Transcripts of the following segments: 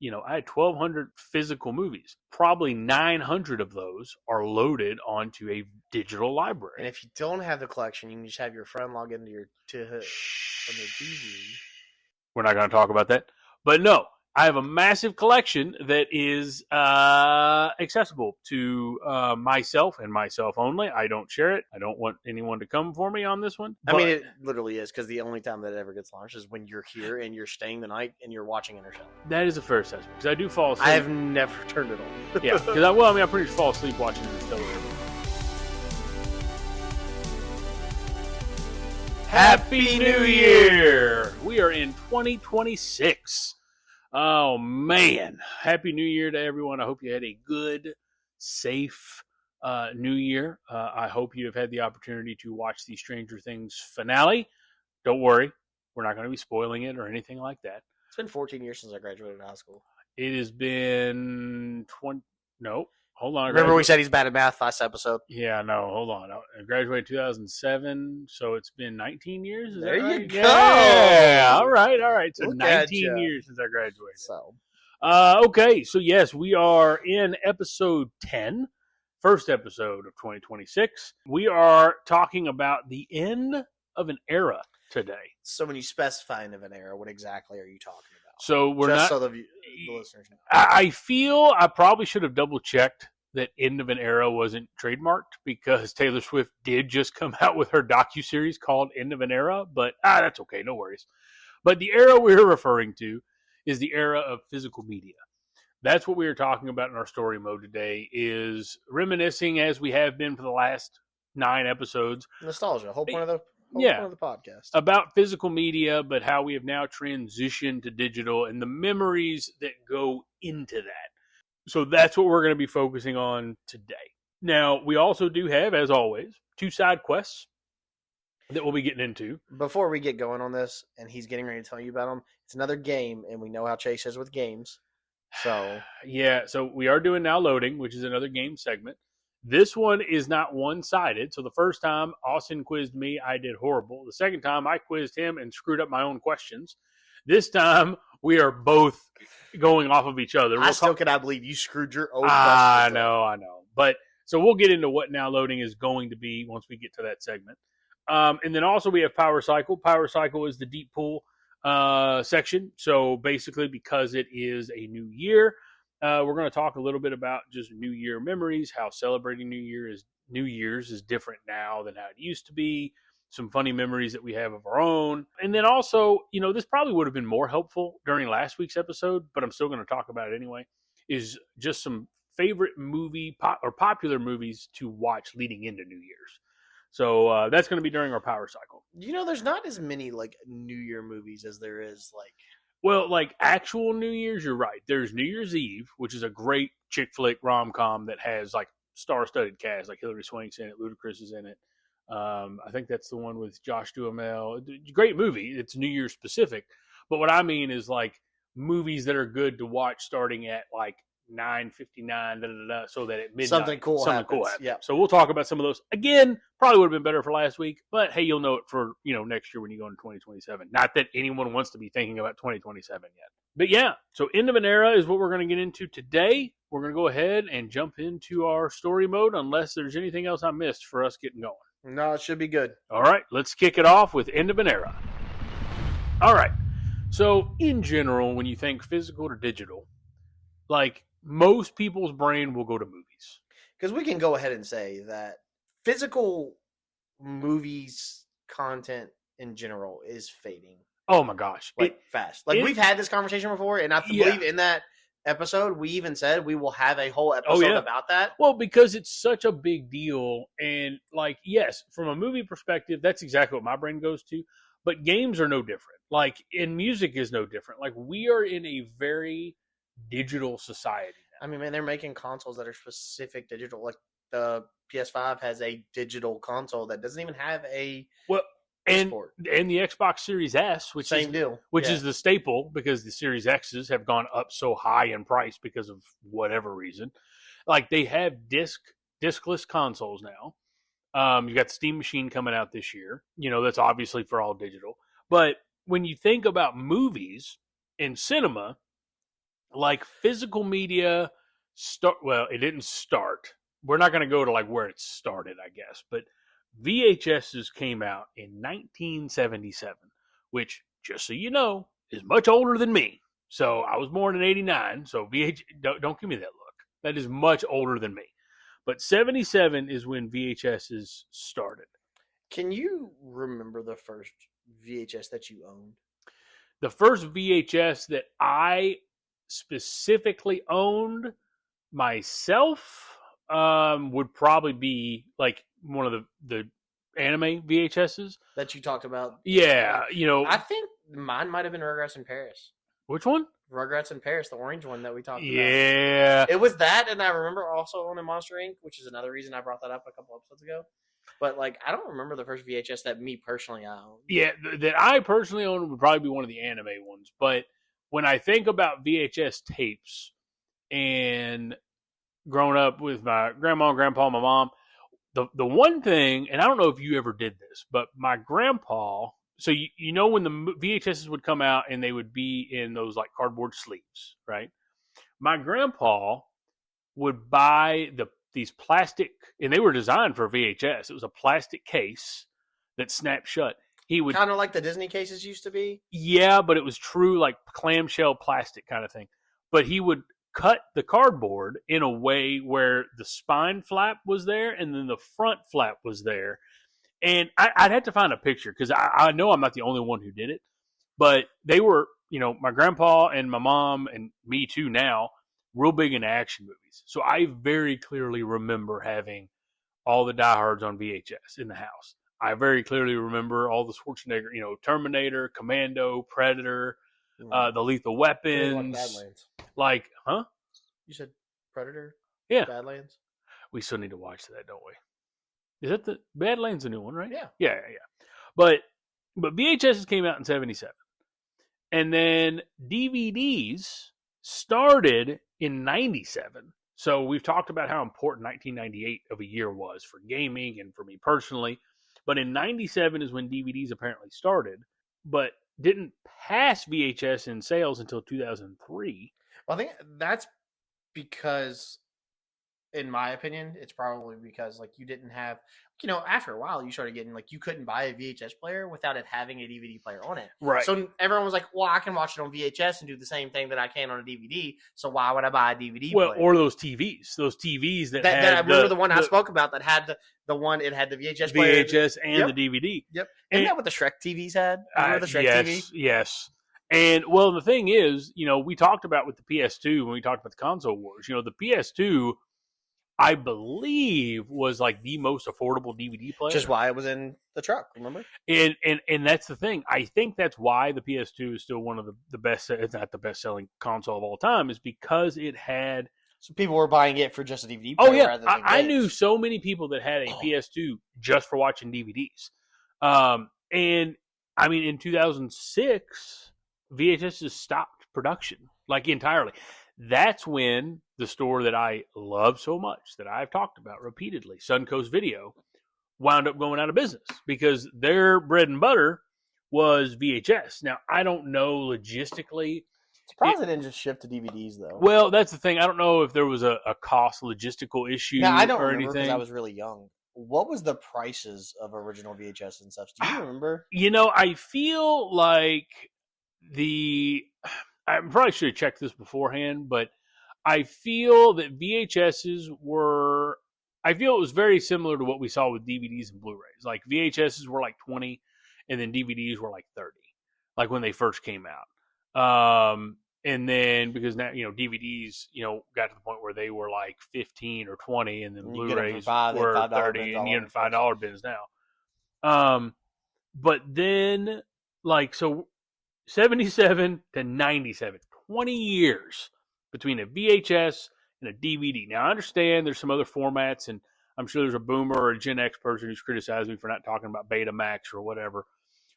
I had 1,200 physical movies. Probably 900 of those are loaded onto a digital library. And if you don't have the collection, you can just have your friend log into your TV. We're not going to talk about that. But no, I have a massive collection that is accessible to myself and myself only. I don't share it. I don't want anyone to come for me on this one. I mean, it literally is, because the only time that it ever gets launched is when you're here and you're staying the night and you're watching Interstellar. That is a fair assessment, because I do fall asleep. I have never turned it on. Yeah, because I pretty much fall asleep watching Interstellar. Happy New Year! We are in 2026. Oh, man. Happy New Year to everyone. I hope you had a good, safe New Year. I hope you have had the opportunity to watch the Stranger Things finale. Don't worry. We're not going to be spoiling it or anything like that. It's been 14 years since I graduated high school. It has been 20... No. Hold on. Remember we said he's bad at math last episode? Yeah, no, hold on. I graduated 2007, so it's been 19 years? Is there that right? You go. Yeah, all right. So Look 19 years since I graduated. So, okay, so yes, we are in episode 10, first episode of 2026. We are talking about the end of an era today. So when you specify end of an era, what exactly are you talking about? So we're Just not... so the listeners know. I feel I probably should have double-checked that end of an era wasn't trademarked, because Taylor Swift did just come out with her docuseries called End of an Era, but that's okay, no worries. But the era we're referring to is the era of physical media. That's what we are talking about in our story mode today, is reminiscing, as we have been for the last 9 episodes. Nostalgia, whole point of the point of the podcast. About physical media, but how we have now transitioned to digital and the memories that go into that. So that's what we're going to be focusing on today. Now, we also do have, as always, 2 side quests that we'll be getting into. Before we get going on this, and he's getting ready to tell you about them, it's another game, and we know how Chase is with games. So yeah, so we are doing Now Loading, which is another game segment. This one is not one-sided. So the first time Austin quizzed me, I did horrible. The second time I quizzed him and screwed up my own questions. This time we are both going off of each other. I still cannot believe you screwed your own questions. I know. But so we'll get into what Now Loading is going to be once we get to that segment. And then also we have Power Cycle. Power Cycle is the deep pool section. So basically, because it is a new year, we're going to talk a little bit about just New Year memories, how celebrating New Year's is different now than how it used to be. Some funny memories that we have of our own. And then also, this probably would have been more helpful during last week's episode, but I'm still going to talk about it anyway, is just some favorite or popular movies to watch leading into New Year's. So that's going to be during our Power Cycle. There's not as many New Year movies as there is Well, actual New Year's, you're right. There's New Year's Eve, which is a great chick flick rom-com that has star-studded cast, Hilary Swank's in it, Ludacris is in it. I think that's the one with Josh Duhamel. Great movie. It's New Year's specific. But what I mean is movies that are good to watch starting at 9:59, so that at midnight something cool happens. Yeah. So we'll talk about some of those. Again, probably would have been better for last week, but hey, you'll know it for next year when you go into 2027. Not that anyone wants to be thinking about 2027 yet. But yeah, so end of an era is what we're going to get into today. We're going to go ahead and jump into our story mode, unless there's anything else I missed for us getting going. No, it should be good. All right, let's kick it off with end of an era. All right. So in general, when you think physical to digital, most people's brain will go to movies. Because we can go ahead and say that physical movies content in general is fading. Oh my gosh. Fast. We've had this conversation before, and I believe in that episode, we even said we will have a whole episode about that. Well, because it's such a big deal, and yes, from a movie perspective, that's exactly what my brain goes to, but games are no different. And music is no different. We are in a very digital society now. I mean, man, they're making consoles that are specific digital. The PS5 has a digital console that doesn't even have a and the Xbox Series S, which is the staple, because the Series X's have gone up so high in price because of whatever reason. They have discless consoles now. You got Steam Machine coming out this year. That's obviously for all digital. But when you think about movies and cinema, like physical media it didn't start. We're not going to go to like where it started, I guess, but VHSs came out in 1977, which, just so you know, is much older than me. So I was born in 89, so don't give me that look. That is much older than me. But 77 is when VHSs started. Can you remember the first VHS that you owned? The first VHS that I specifically owned myself would probably be like one of the anime VHSs that you talked about. Yeah, I think mine might have been Rugrats in Paris. Which one? Rugrats in Paris, the orange one that we talked about. Yeah. It was that, and I remember also owning Monster Inc., which is another reason I brought that up a couple episodes ago. But, like, I don't remember the first VHS that me personally owned. Yeah, that I personally owned would probably be one of the anime ones. But when I think about VHS tapes and growing up with my grandma and grandpa and my mom, the one thing, and I don't know if you ever did this, but my grandpa, so you know when the VHSs would come out and they would be in those like cardboard sleeves, right? My grandpa would buy these plastic, and they were designed for VHS. It was a plastic case that snapped shut. He would kind of like the Disney cases used to be. Yeah, but it was true like clamshell plastic kind of thing. But he would cut the cardboard in a way where the spine flap was there and then the front flap was there. And I'd have to find a picture because I know I'm not the only one who did it. But they were, my grandpa and my mom and me too now, real big into action movies. So I very clearly remember having all the diehards on VHS in the house. I very clearly remember all the Schwarzenegger, Terminator, Commando, Predator, the Lethal Weapons. Like, huh? You said Predator? Yeah. Badlands? We still need to watch that, don't we? Is that the Badlands a new one, right? Yeah. Yeah. But VHSs came out in 77. And then DVDs started in 97. So we've talked about how important 1998 of a year was for gaming and for me personally. But in 97 is when DVDs apparently started, but didn't pass VHS in sales until 2003. Well, I think that's because, in my opinion, it's probably because like you didn't have, after a while you started getting like you couldn't buy a VHS player without it having a DVD player on it. Right. So everyone was like, well, I can watch it on VHS and do the same thing that I can on a DVD. So why would I buy a DVD player? Or those TVs that had I remember the one I spoke about that had the one, it had the VHS player. VHS and the DVD. Yep. Isn't that what the Shrek TVs had? Remember the Shrek TV? Yes. And, well, the thing is, we talked about with the PS2 when we talked about the console wars, the PS2, I believe, was like the most affordable DVD player. Just why it was in the truck, remember? And that's the thing. I think that's why the PS2 is still one of the best, it's not the best-selling console of all time, is because it had... So people were buying it for just a DVD player. Oh, yeah. Rather than I knew so many people that had a PS2 just for watching DVDs. And, I mean, in 2006... VHS just stopped production, like entirely. That's when the store that I love so much, that I've talked about repeatedly, Suncoast Video, wound up going out of business because their bread and butter was VHS. Now, I don't know logistically. Surprised they didn't just shift to DVDs, though. Well, that's the thing. I don't know if there was a cost logistical issue I don't or remember anything. Because I was really young. What was the prices of original VHS and stuff? Do you remember? I feel like... I probably should have checked this beforehand, but I feel that VHSs were, I feel it was very similar to what we saw with DVDs and Blu-rays. Like VHSs were like 20 and then DVDs were like 30, like when they first came out. And then because now, DVDs, got to the point where they were like 15 or 20 and then Blu-rays were 30 and you get $5 bins now. But then so 77 to 97, 20 years between a VHS and a DVD. Now, I understand there's some other formats, and I'm sure there's a boomer or a Gen X person who's criticized me for not talking about Betamax or whatever.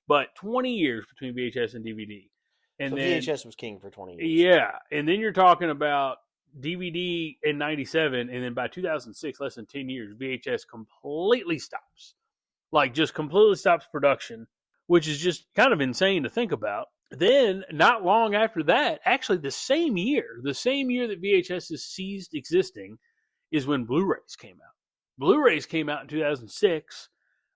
But 20 years between VHS and DVD. And so then, VHS was king for 20 years. Yeah. And then you're talking about DVD in 97, and then by 2006, less than 10 years, VHS completely stops. Like, just completely stops production, which is just kind of insane to think about. Then, not long after that, actually the same year that VHS has ceased existing, is when Blu-rays came out. Blu-rays came out in 2006,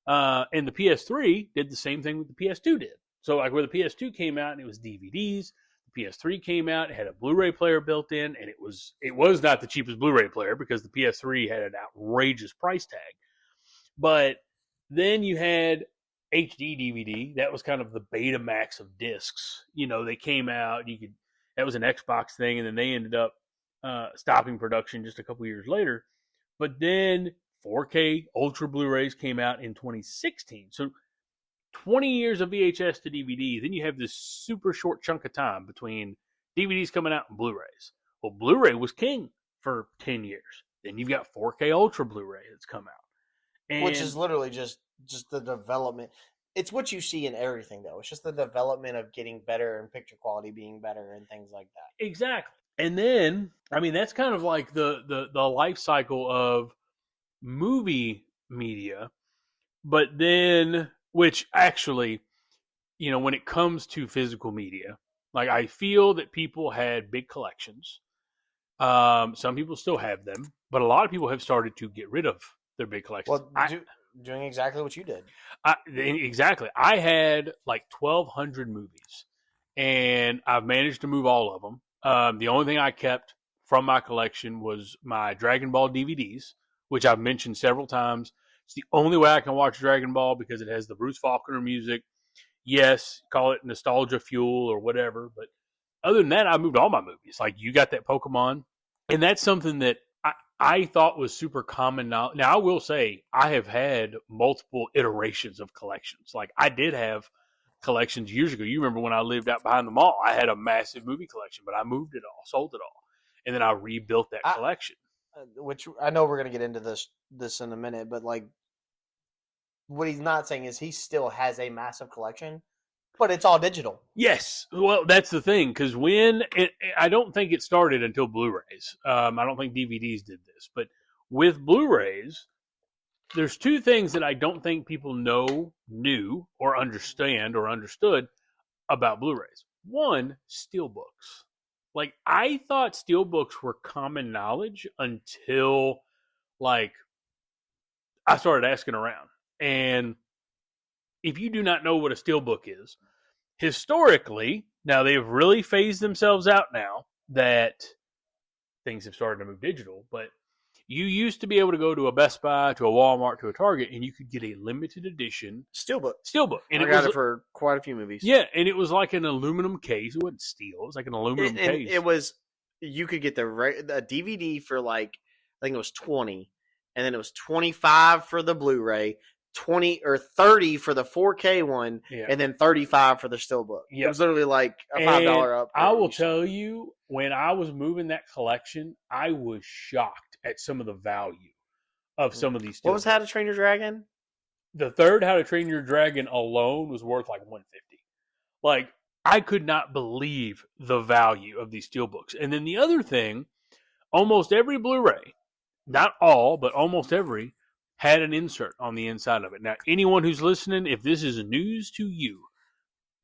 and the PS3 did the same thing that the PS2 did. So, like where the PS2 came out and it was DVDs, the PS3 came out, it had a Blu-ray player built in, and it was not the cheapest Blu-ray player because the PS3 had an outrageous price tag. But then you had HD DVD. That was kind of the Betamax of discs. They came out. That was an Xbox thing, and then they ended up stopping production just a couple years later. But then 4K Ultra Blu-rays came out in 2016. So 20 years of VHS to DVD. Then you have this super short chunk of time between DVDs coming out and Blu-rays. Well, Blu-ray was king for 10 years. Then you've got 4K Ultra Blu-ray that's come out. Which is literally just the development. It's what you see in everything, though. It's just the development of getting better and picture quality being better and things like that. Exactly. And then, I mean, that's kind of like the life cycle of movie media. But then, which actually, when it comes to physical media, like I feel that people had big collections. Some people still have them, but a lot of people have started to get rid of their big collections. Well, doing exactly what you did. Exactly. I had like 1,200 movies, and I've managed to move all of them. The only thing I kept from my collection was my Dragon Ball DVDs, which I've mentioned several times. It's the only way I can watch Dragon Ball because it has the Bruce Faulkner music. Yes, call it nostalgia fuel or whatever, but other than that, I moved all my movies. Like you got that Pokemon, and that's something that I thought was super common now. Now, I will say I have had multiple iterations of collections. Like I did have collections years ago. You remember when I lived out behind the mall, I had a massive movie collection, but I moved it all, sold it all, and then I rebuilt that collection. Which I know we're going to get into this in a minute, but like what he's not saying is he still has a massive collection, but it's all digital. Yes. Well, that's the thing, because I don't think it started until Blu-rays. I don't think DVDs did this. But with Blu-rays, there's two things that I don't think people knew, or understand, or understood about Blu-rays. One, steelbooks. Like, I thought steelbooks were common knowledge until, like, I started asking around. And if you do not know what a steelbook is, historically, now they've really phased themselves out now that things have started to move digital, but you used to be able to go to a Best Buy, to a Walmart, to a Target, and you could get a limited edition steelbook. And I got it for quite a few movies. Yeah, and it was like an aluminum case. It wasn't steel. It was like an aluminum case. It was, you could get the DVD for like, I think it was 20, and then it was 25 for the Blu-ray, 20 or 30 for the 4K one, and then 35 for the steelbook. It was literally like a $5 up. I will tell you, when I was moving that collection, I was shocked at some of the value of some of these steelbooks. What was How to Train Your Dragon? The third How to Train Your Dragon alone was worth like $150. Like, I could not believe the value of these steelbooks. And then the other thing, almost every Blu-ray, not all, but almost every, had an insert on the inside of it. Now, anyone who's listening, if this is news to you,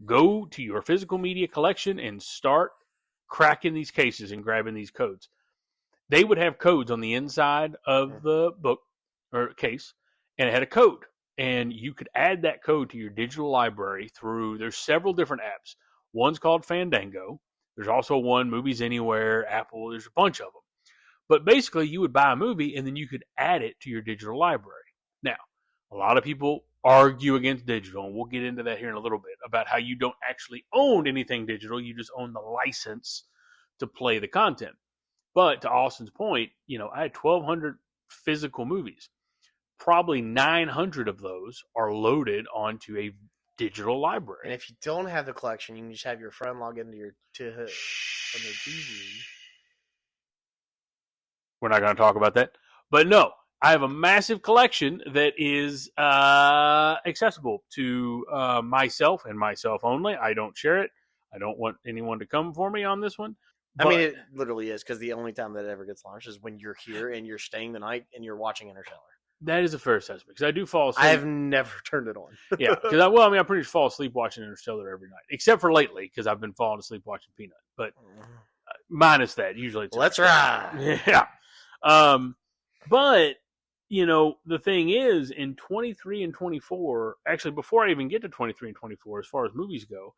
go to your physical media collection and start cracking these cases and grabbing these codes. They would have codes on the inside of the book or case, and it had a code. And you could add that code to your digital library there's several different apps. One's called Fandango. There's also one, Movies Anywhere, Apple. There's a bunch of them. But basically, you would buy a movie, and then you could add it to your digital library. Now, a lot of people argue against digital, and we'll get into that here in a little bit, about how you don't actually own anything digital. You just own the license to play the content. But to Austin's point, I had 1,200 physical movies. Probably 900 of those are loaded onto a digital library. And if you don't have the collection, you can just have your friend log into your TV. We're not going to talk about that. But no, I have a massive collection that is accessible to myself and myself only. I don't share it. I don't want anyone to come for me on this one. I mean, it literally is, because the only time that it ever gets launched is when you're here and you're staying the night and you're watching Interstellar. That is a fair assessment because I do fall asleep. I have never turned it on. Yeah, because I pretty much fall asleep watching Interstellar every night, except for lately because I've been falling asleep watching Peanut. But minus that, usually it's Let's ride. Yeah. But the thing is, in 23 and 24, actually, before I even get to 23 and 24, as far as movies go,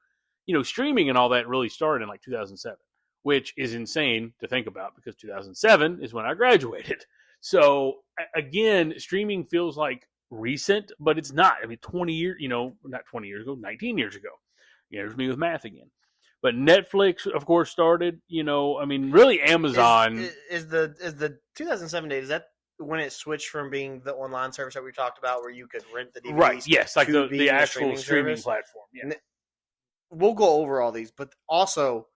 streaming and all that really started in like 2007, which is insane to think about because 2007 is when I graduated. So again, streaming feels like recent, but it's not. I mean, 20 years, not 20 years ago, 19 years ago. There's me with math again. But Netflix, of course, started. Really Amazon is the 2007 date. Is that when it switched from being the online service that we talked about, where you could rent the DVDs? Right. Yes, like the actual streaming platform. Yeah. We'll go over all these, but also,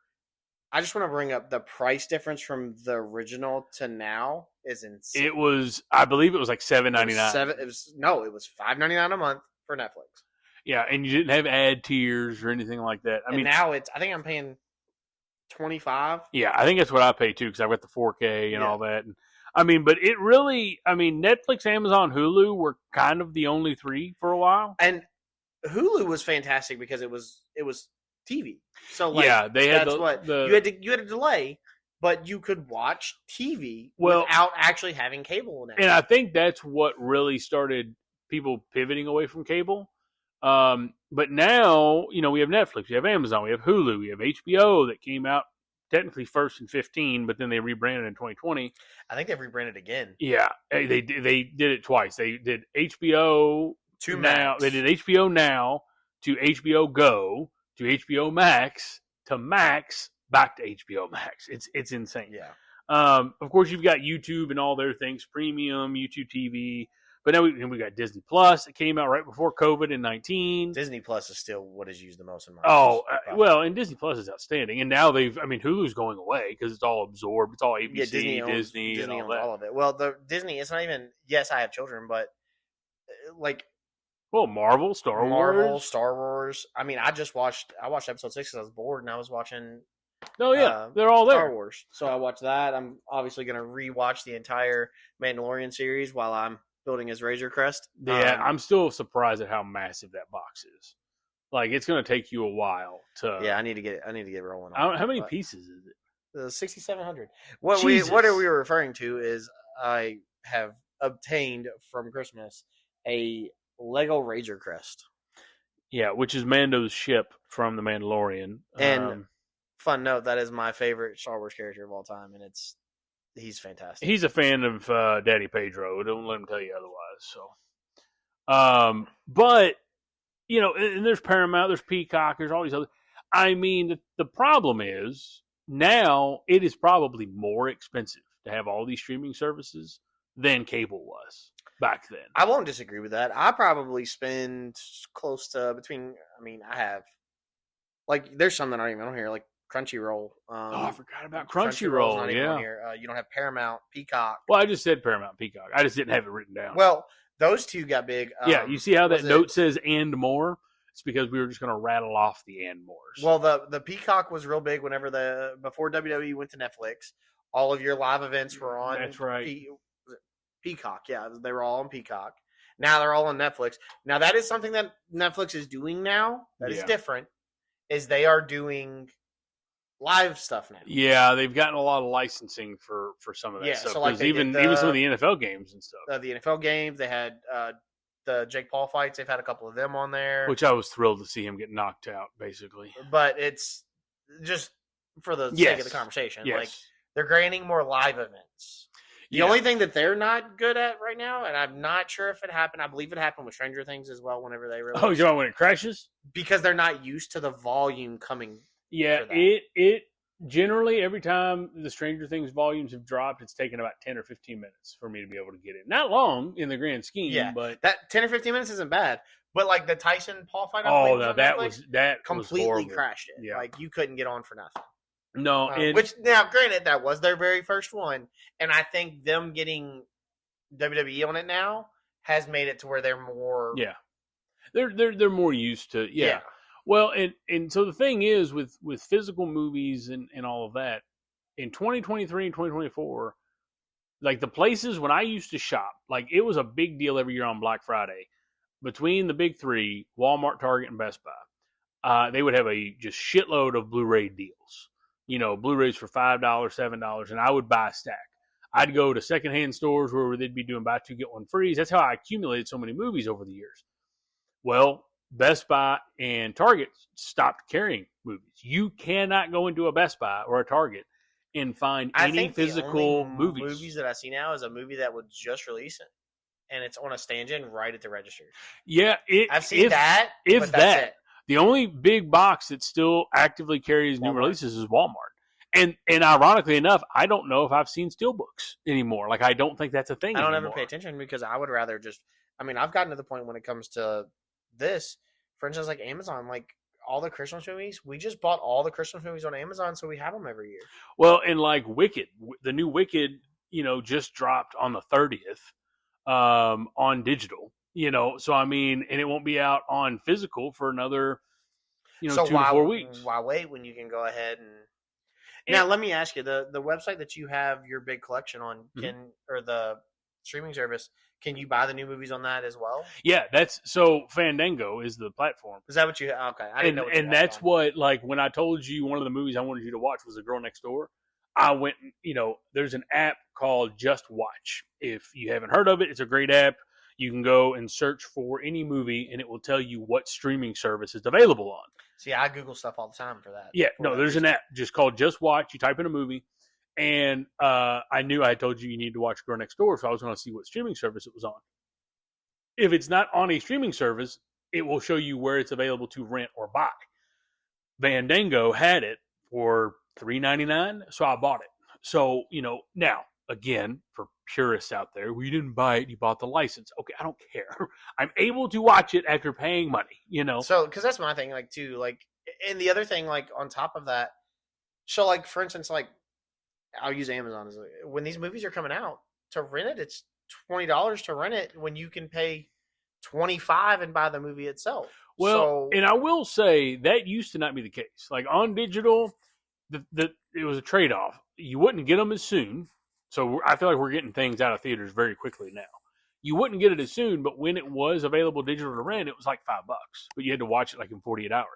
I just want to bring up the price difference from the original to now is insane. It was, I believe, it was like $7.99. It was $5.99 a month for Netflix. Yeah, and you didn't have ad tiers or anything like that. I mean, now I think I'm paying $25. Yeah, I think that's what I pay too because I've got the 4K and all that. And, but it really, Netflix, Amazon, Hulu were kind of the only three for a while. And Hulu was fantastic because it was TV. So they had you had a delay, but you could watch TV without actually having cable in it. And I think that's what really started people pivoting away from cable. But now, we have Netflix, we have Amazon, we have Hulu, we have HBO that came out technically first in 2015, but then they rebranded in 2020. I think they've rebranded again. Yeah, they did it twice. They did HBO to now. Max. They did HBO Now to HBO Go to HBO Max to Max back to HBO Max. It's insane. Yeah. Of course, you've got YouTube and all their things, premium, YouTube TV. But now we got Disney Plus. It came out right before COVID in 19. Disney Plus is still what is used the most in my and Disney Plus is outstanding. And now Hulu's going away because it's all absorbed. It's all ABC, Disney and all that. All of it. Well, the Disney, it's not even, yes, I have children, but Marvel, Star Wars. I watched episode 6 because I was bored and I was watching. Oh yeah, they're all there. Star Wars. So I watched that. I'm obviously going to rewatch the entire Mandalorian series while I'm building his Razor Crest. Yeah, I'm still surprised at how massive that box is. Like, it's going to take you a while to. Yeah, I need to get rolling. How many pieces is it? 6,700. What we were referring to is I have obtained from Christmas a Lego Razor Crest. Yeah, which is Mando's ship from The Mandalorian. And fun note, that is my favorite Star Wars character of all time, and he's fantastic. He's a fan of Daddy Pedro. Don't let him tell you otherwise. So, but and there's Paramount, there's Peacock, there's all these other. The problem is now it is probably more expensive to have all these streaming services than cable was back then. I won't disagree with that. I probably spend close to between. I have there's some that aren't even on here, like Crunchyroll. I forgot about Crunchyroll. Yeah, you don't have Paramount, Peacock. Well, I just said Paramount, Peacock. I just didn't have it written down. Well, those two got big. You see how that note says "and more"? It's because we were just going to rattle off the "and mores." Well, the Peacock was real big before WWE went to Netflix. All of your live events were on. That's right. Peacock, yeah, they were all on Peacock. Now they're all on Netflix. Now that is something that Netflix is doing now. That is different. Is they are doing live stuff now. Yeah, they've gotten a lot of licensing for some of that stuff. So even some of the NFL games and stuff. The NFL games, they had the Jake Paul fights. They've had a couple of them on there. Which I was thrilled to see him get knocked out, basically. But it's just for the sake of the conversation. Yes. Like, they're granting more live events. The only thing that they're not good at right now, and I'm not sure if it happened, I believe it happened with Stranger Things as well whenever they released. Oh, you know when it crashes? Because they're not used to the volume coming. Yeah, it generally, every time the Stranger Things volumes have dropped, it's taken about 10 or 15 minutes for me to be able to get it. Not long in the grand scheme, but that 10 or 15 minutes isn't bad. But like the Tyson Paul fight, that completely was crashed it. Yeah. Like you couldn't get on for nothing. No, which now, granted, that was their very first one, and I think them getting WWE on it now has made it to where they're more. Yeah, they're more used to. Yeah. Well, and so the thing is with physical movies and all of that, in 2023 and 2024, Like the places when I used to shop, like it was a big deal every year on Black Friday between the big three, Walmart, Target, and Best Buy. They would have a just shitload of Blu-ray deals. You know, Blu-rays for $5, $7, and I would buy a stack. I'd go to secondhand stores where they'd be doing buy two get one free. That's how I accumulated so many movies over the years. Well, Best Buy and Target stopped carrying movies. You cannot go into a Best Buy or a Target and find I any think the physical only movies. movies that I see now is a movie that was just released, and it's on a stand-in right at the register. Yeah, I've seen that. If but that's it. the only big box that still actively carries new Walmart. releases is Walmart. And ironically enough, I don't know if I've seen steelbooks anymore. Like I don't think that's a thing. I don't anymore. ever pay attention because I would rather just. I mean, I've gotten to the point when it comes to this, for instance, like Amazon, like all the Christmas movies. We just bought all the Christmas movies on Amazon, so we have them every year. Well, and like Wicked, the new Wicked, just dropped on the 30th on digital. So I mean, and it won't be out on physical for another, so 2 to 4 weeks. Why wait when you can go ahead and. Now, let me ask you, the website that you have your big collection on, or the streaming service, can you buy the new movies on that as well? Yeah, so Fandango is the platform. Is that what you okay, I didn't know what you and that's on. What, like, when I told you one of the movies I wanted you to watch was The Girl Next Door, I went, there's an app called Just Watch. If you haven't heard of it, it's a great app. You can go and search for any movie, and it will tell you what streaming service it's available on. See, I Google stuff all the time for that. Yeah, there's an app just called Just Watch. You type in a movie, and I knew I had told you needed to watch Girl Next Door, so I was going to see what streaming service it was on. If it's not on a streaming service, it will show you where it's available to rent or buy. Fandango had it for $3.99, so I bought it. So, now, again, for purists out there, we didn't buy it, you bought the license. Okay, I don't care. I'm able to watch it after paying money, So, because that's my thing, like, too, like, and the other thing, like, on top of that, so, like, for instance, like, I'll use Amazon as when these movies are coming out, to rent it, it's $20 to rent it when you can pay $25 and buy the movie itself. Well, and I will say that used to not be the case. Like on digital, it was a trade-off. You wouldn't get them as soon. So I feel like we're getting things out of theaters very quickly now. You wouldn't get it as soon, but when it was available digital to rent, it was like $5. But you had to watch it like in 48 hours.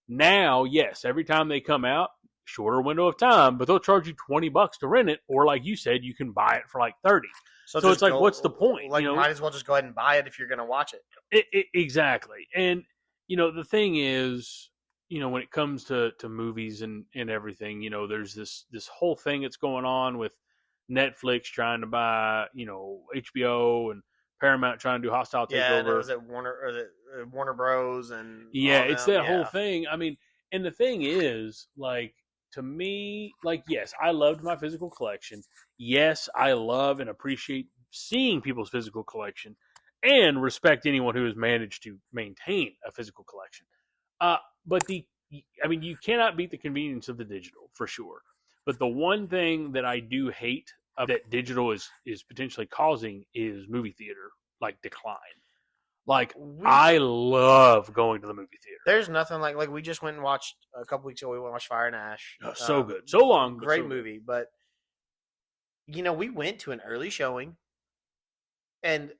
Now, yes, every time they come out, shorter window of time, but they'll charge you $20 to rent it, or like you said, you can buy it for like $30. So it's like, what's the point? Like, might as well just go ahead and buy it if you're going to watch it. Exactly. And, the thing is, when it comes to movies and everything, there's this whole thing that's going on with Netflix trying to buy, HBO and Paramount trying to do hostile takeover. Yeah, was it Warner Bros. And it's that whole thing. I mean, and the thing is, like, to me, like, yes, I loved my physical collection. Yes, I love and appreciate seeing people's physical collection and respect anyone who has managed to maintain a physical collection. But you cannot beat the convenience of the digital for sure. But the one thing that I do hate that digital is potentially causing is movie theater, like, decline. Like, I love going to the movie theater. There's nothing like we just went and watched a couple weeks ago. We went and watched Fire and Ash. So good, so long, great movie. But we went to an early showing, and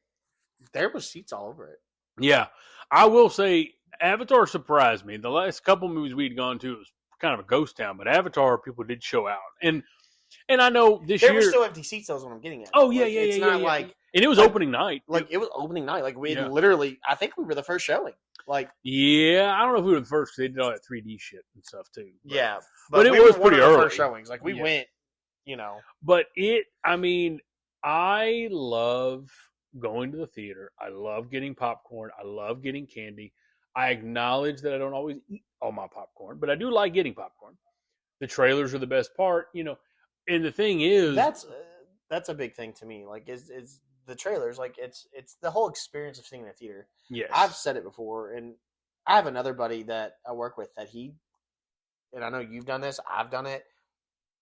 there was seats all over it. Yeah, I will say Avatar surprised me. The last couple movies we'd gone to, it was kind of a ghost town, but Avatar people did show out, and I know this year there were still empty seats. That's what I'm getting at. Oh yeah, it's not like. And it was opening night. Like, it was opening night. Like, we literally, I think we were the first showing. Like, yeah, I don't know if we were the first because they did all that 3D shit and stuff too. But, but it was pretty early. First showings. Like, we went, But I love going to the theater. I love getting popcorn. I love getting candy. I acknowledge that I don't always eat all my popcorn, but I do like getting popcorn. The trailers are the best part, And the thing is, that's a big thing to me. Like, is the trailers, like, it's the whole experience of seeing the theater. Yes. I've said it before, and I have another buddy that I work with that and I know you've done this, I've done it.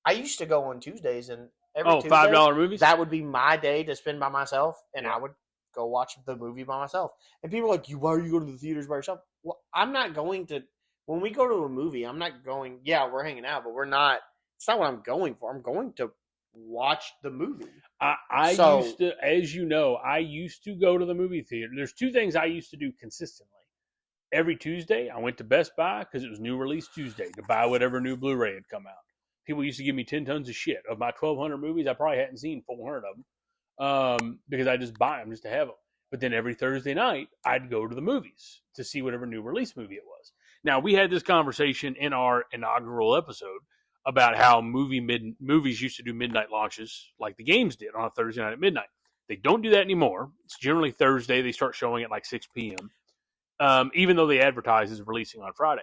I used to go on Tuesdays, and every Tuesday, $5 movies? That would be my day to spend by myself, and I would go watch the movie by myself. And people are like, why are you going to the theaters by yourself? Well, I'm not going to, when we go to a movie, I'm not going, we're hanging out, but we're not, it's not what I'm going for. I'm going to watch the movie. I So- used to, as you know, I used to go to the movie theater. There's two things I used to do consistently. Every Tuesday, I went to Best Buy because it was new release Tuesday to buy whatever new Blu-ray had come out. People used to give me 10 tons of shit. Of my 1,200 movies, I probably hadn't seen 400 of them because I just buy them just to have them. But then every Thursday night, I'd go to the movies to see whatever new release movie it was. Now, we had this conversation in our inaugural episode about how movies used to do midnight launches like the games did on a Thursday night at midnight. They don't do that anymore. It's generally Thursday. They start showing at like 6 p.m., even though they advertise as releasing on Friday.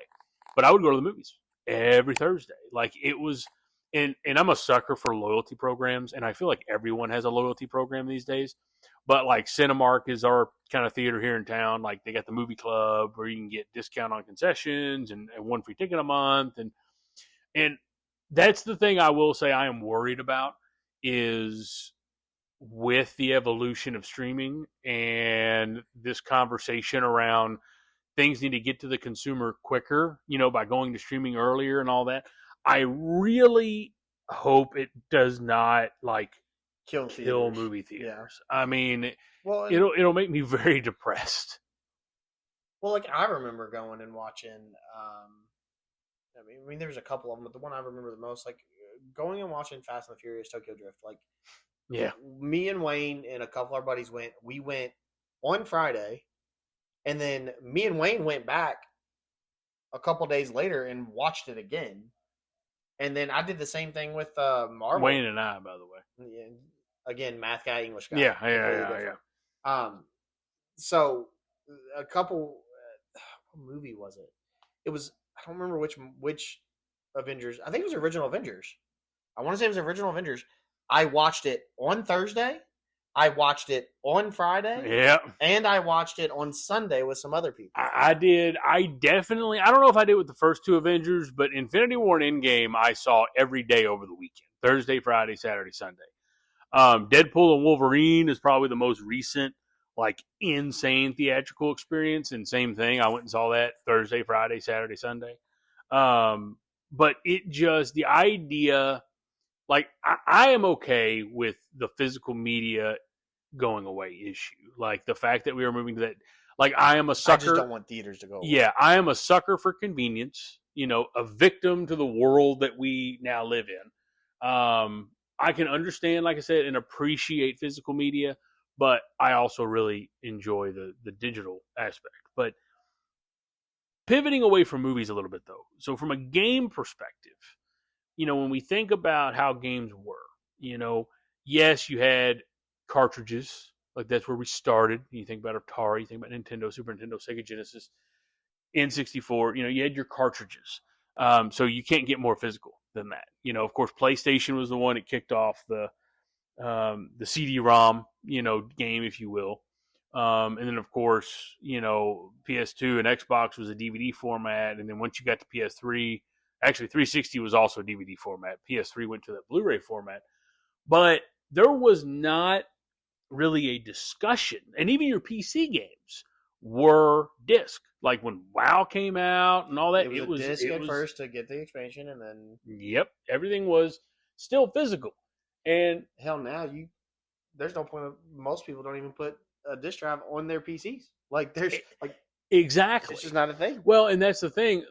But I would go to the movies every Thursday. Like it was, and I'm a sucker for loyalty programs, and I feel like everyone has a loyalty program these days. But like Cinemark is our kind of theater here in town. Like they got the movie club where you can get discount on concessions and one free ticket a month. And that's the thing I will say I am worried about is with the evolution of streaming and this conversation around things need to get to the consumer quicker, by going to streaming earlier and all that. I really hope it does not kill movie theaters. Yeah. I mean, well, it'll make me very depressed. Well, like I remember going and watching. I mean, there's a couple of them, but the one I remember the most, like going and watching Fast and the Furious Tokyo Drift. Like, yeah, me and Wayne and a couple of our buddies went. We went on Friday, and then me and Wayne went back a couple days later and watched it again. And then I did the same thing with Marvel. Wayne and I, by the way. Yeah, again, math guy, English guy. Yeah. So a couple. What movie was it? It was. I don't remember which Avengers. I think it was original Avengers. I want to say it was original Avengers. I watched it on Thursday. I watched it on Friday. Yeah. And I watched it on Sunday with some other people. I did. I don't know if I did with the first two Avengers, but Infinity War and Endgame I saw every day over the weekend. Thursday, Friday, Saturday, Sunday. Deadpool and Wolverine is probably the most recent, insane theatrical experience. And same thing. I went and saw that Thursday, Friday, Saturday, Sunday. But it just, the idea, I am okay with the physical media going away issue. Like the fact that we are moving to that. Like I am a sucker. I just don't want theaters to go away. Yeah, I am a sucker for convenience. A victim to the world that we now live in. I can understand, like I said, and appreciate physical media, but I also really enjoy the digital aspect. But pivoting away from movies a little bit, though. So from a game perspective, when we think about how games were, yes, you had cartridges. Like that's where we started. You think about Atari, you think about Nintendo, Super Nintendo, Sega Genesis, N64. You had your cartridges. So you can't get more physical than that. Of course, PlayStation was the one that kicked off the CD-ROM, game, if you will. And then, of course, PS2 and Xbox was a DVD format. And then once you got to PS3, actually 360 was also DVD format. PS3 went to the Blu-ray format. But there was not really a discussion. And even your PC games were disc. Like when WoW came out and all that, it was disc at first to get the expansion, and then everything was still physical. And hell, now there's no point of most people don't even put a disc drive on their PCs. Like there's exactly, it's just not a thing. Well, and that's the thing.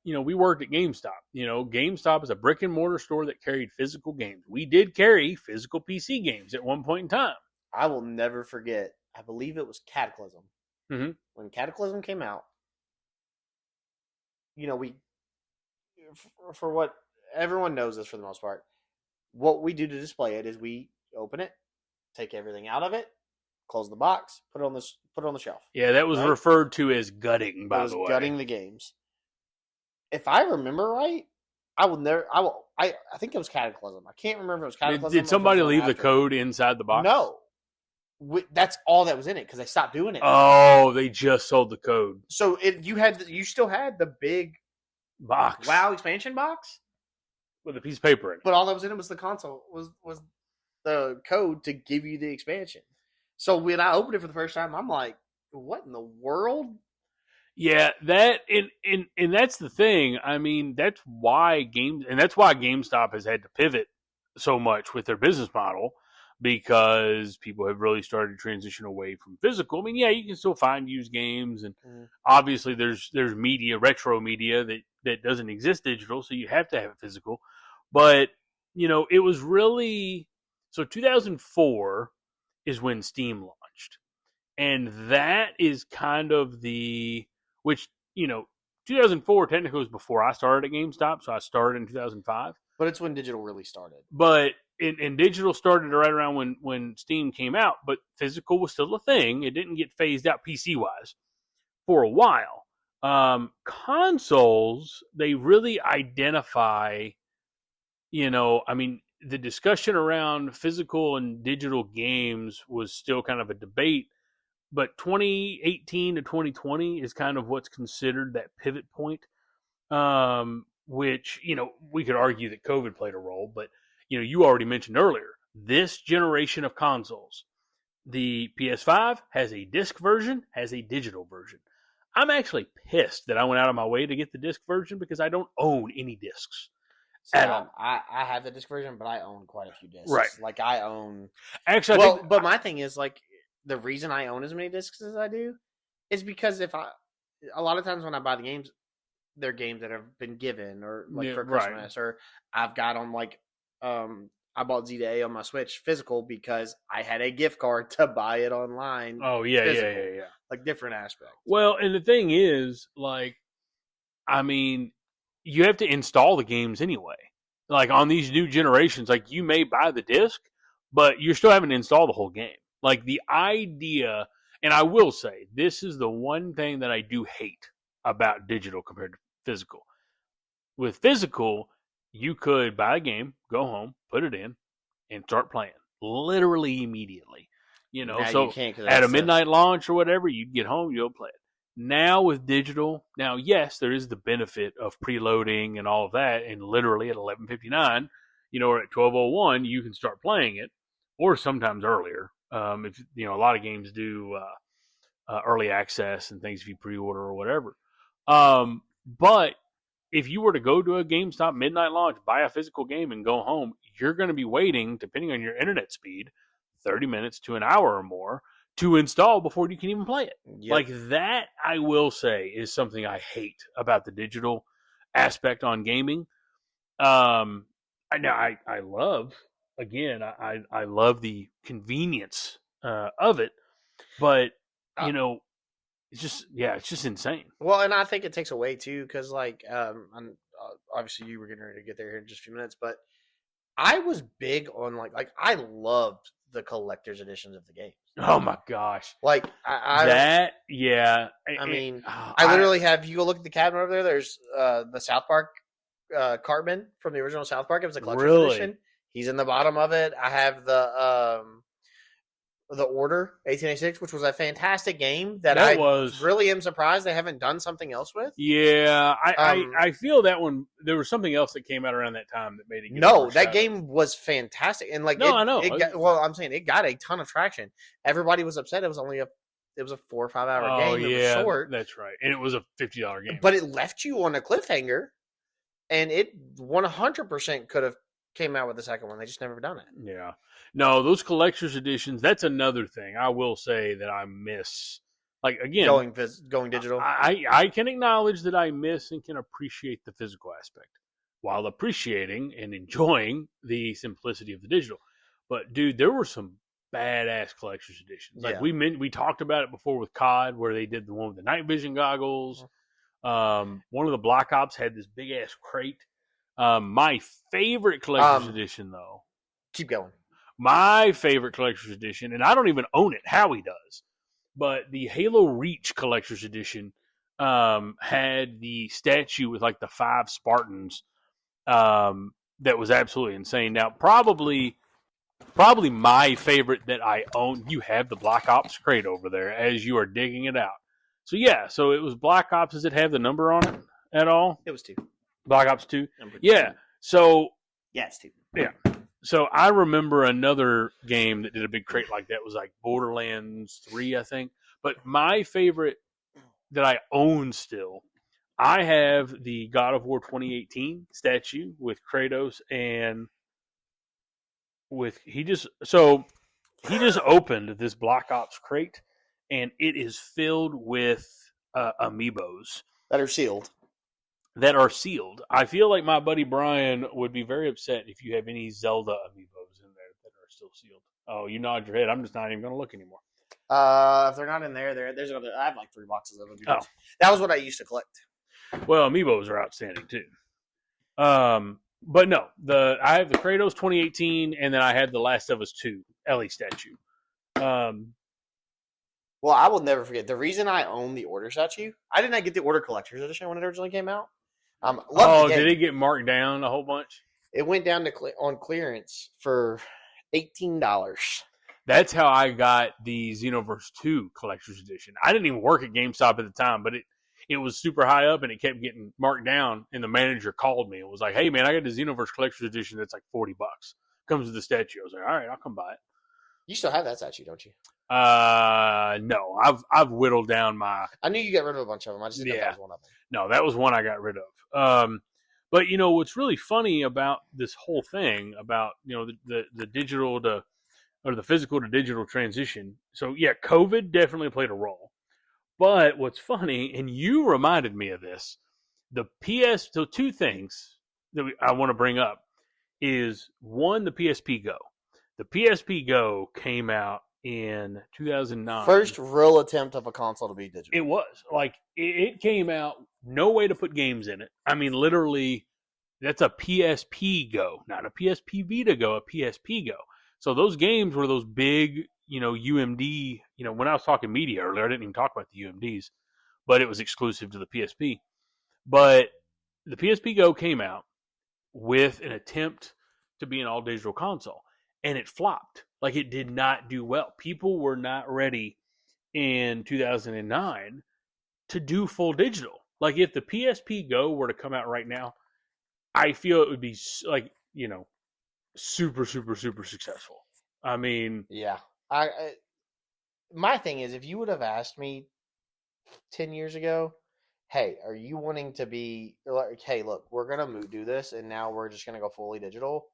We worked at GameStop. GameStop is a brick and mortar store that carried physical games. We did carry physical PC games at one point in time. I will never forget. I believe it was Cataclysm. Mm-hmm. When Cataclysm came out, we, for what everyone knows this for the most part, what we do to display it is we open it, take everything out of it, close the box, put it on the shelf. Yeah, that was referred to as gutting, by the way. Gutting the games. If I remember right, I think it was Cataclysm. I can't remember if it was Cataclysm. Did somebody leave the code inside the box? No. That's all that was in it because they stopped doing it. Oh, they just sold the code. So you still had the big box, WoW expansion box with a piece of paper in it. But all that was in it was the console, was the code to give you the expansion. So when I opened it for the first time, I'm like, "What in the world?" Yeah, that and that's the thing. I mean, that's why GameStop has had to pivot so much with their business model because people have really started to transition away from physical. I mean, yeah, you can still find used games, and obviously there's media, retro media that doesn't exist digital, so you have to have it physical. But it was really 2004 is when Steam launched, and that is kind of the which 2004 technically was before I started at GameStop, so I started in 2005. But it's when digital really started. But and digital started right around when Steam came out, but physical was still a thing. It didn't get phased out PC wise for a while. Consoles, they really identify, I mean, the discussion around physical and digital games was still kind of a debate, but 2018 to 2020 is kind of what's considered that pivot point. Which we could argue that COVID played a role, but you already mentioned earlier this generation of consoles, the PS5 has a disc version, has a digital version. I'm actually pissed that I went out of my way to get the disc version because I don't own any discs. See, I have the disc version, but I own quite a few discs. Right. Like I own. Actually, but my thing is like the reason I own as many discs as I do is because a lot of times when I buy the games, they're games that have been given or like for Christmas, or I've got them like I bought Z to A on my Switch physical because I had a gift card to buy it online. Oh yeah, physical. Yeah. Like different aspects. Well, and the thing is, like, I mean, you have to install the games anyway. Like on these new generations, like you may buy the disc, but you're still having to install the whole game. Like the idea, and I will say, this is the one thing that I do hate about digital compared to physical. With physical, you could buy a game, go home, put it in, and start playing literally immediately. So at a midnight launch or whatever, you'd get home, you'll play it. Now with digital, yes, there is the benefit of preloading and all of that, and literally at 11:59, or at 12:01, you can start playing it, or sometimes earlier. If a lot of games do early access and things if you pre-order or whatever. But if you were to go to a GameStop midnight launch, buy a physical game, and go home, you're going to be waiting, depending on your internet speed, 30 minutes to an hour or more to install before you can even play it. Yep. Like that, I will say, is something I hate about the digital aspect on gaming. I love, again, I love the convenience of it, but it's just insane. Well, and I think it takes away too, because like, obviously you were getting ready to get there here in just a few minutes, but I was big on like I loved the collector's editions of the game. Oh my gosh! Like I mean, I literally have. You go look at the cabinet over there. There's the South Park Cartman from the original South Park. It was a collector's edition. He's in the bottom of it. I have the Order 1886, which was a fantastic game that I really am surprised they haven't done something else with. Yeah, I feel that one. There was something else that came out around that time that made it. No, that game was fantastic, and like I know. I'm saying it got a ton of traction. Everybody was upset. It was only a 4 or 5 hour game. It was short. That's right, and it was a $50 game. But it left you on a cliffhanger, and it 100% could have came out with the second one. They just never done it. Yeah. No, those collector's editions, that's another thing I will say that I miss. Like, again, going digital. I can acknowledge that I miss and can appreciate the physical aspect while appreciating and enjoying the simplicity of the digital. But, dude, there were some badass collector's editions. Like, we talked about it before with COD, where they did the one with the night vision goggles. One of the Black Ops had this big-ass crate. My favorite collector's edition, though. Keep going. My favorite collector's edition, and I don't even own it, Howie does, but the Halo Reach collector's edition had the statue with like the 5 Spartans that was absolutely insane. Now, probably my favorite that I own, you have the Black Ops crate over there as you are digging it out. So it was Black Ops. Does it have the number on it at all? It was 2. Black Ops 2? Yeah. 2. So. Yeah, it's 2. Yeah. So I remember another game that did a big crate like that was like Borderlands 3, I think. But my favorite that I own still, I have the God of War 2018 statue with Kratos and he just opened this Black Ops crate, and it is filled with amiibos that are sealed. that are sealed. I feel like my buddy Brian would be very upset if you have any Zelda amiibos in there that are still sealed. Oh, you nod your head. I'm just not even going to look anymore. If they're not in there's another. I have like 3 boxes of them. Oh. That was what I used to collect. Well, amiibos are outstanding too. But no, I have the Kratos 2018, and then I had the Last of Us 2 Ellie statue. Well, I will never forget the reason I own the Order statue. I did not get the Order Collector's Edition when it originally came out. Did it get marked down a whole bunch? It went down to on clearance for $18. That's how I got the Xenoverse 2 Collector's Edition. I didn't even work at GameStop at the time, but it was super high up and it kept getting marked down. And the manager called me and was like, "Hey man, I got the Xenoverse Collector's Edition that's like $40. Comes with the statue." I was like, "All right, I'll come buy it." You still have that statue, don't you? No, I've whittled down my. I knew you got rid of a bunch of them. I just didn't know that was one of them. No, that was one I got rid of. But you know what's really funny about this whole thing about the digital to or the physical to digital transition. So yeah, COVID definitely played a role. But what's funny, and you reminded me of this, so 2 things that I want to bring up is one, the PSP Go. The PSP Go came out in 2009. First real attempt of a console to be digital. It was. Like, it came out, no way to put games in it. I mean, literally, that's a PSP Go, not a PSP Vita Go, a PSP Go. So those games were those big, UMD, when I was talking media earlier, I didn't even talk about the UMDs, but it was exclusive to the PSP. But the PSP Go came out with an attempt to be an all-digital console, and it flopped. Like, it did not do well. People were not ready in 2009 to do full digital. Like, if the PSP Go were to come out right now, I feel it would be, like, super, super, super successful. I mean... Yeah. My thing is, if you would have asked me 10 years ago, hey, are you wanting to be like, hey, look, we're going to do this and now we're just going to go fully digital,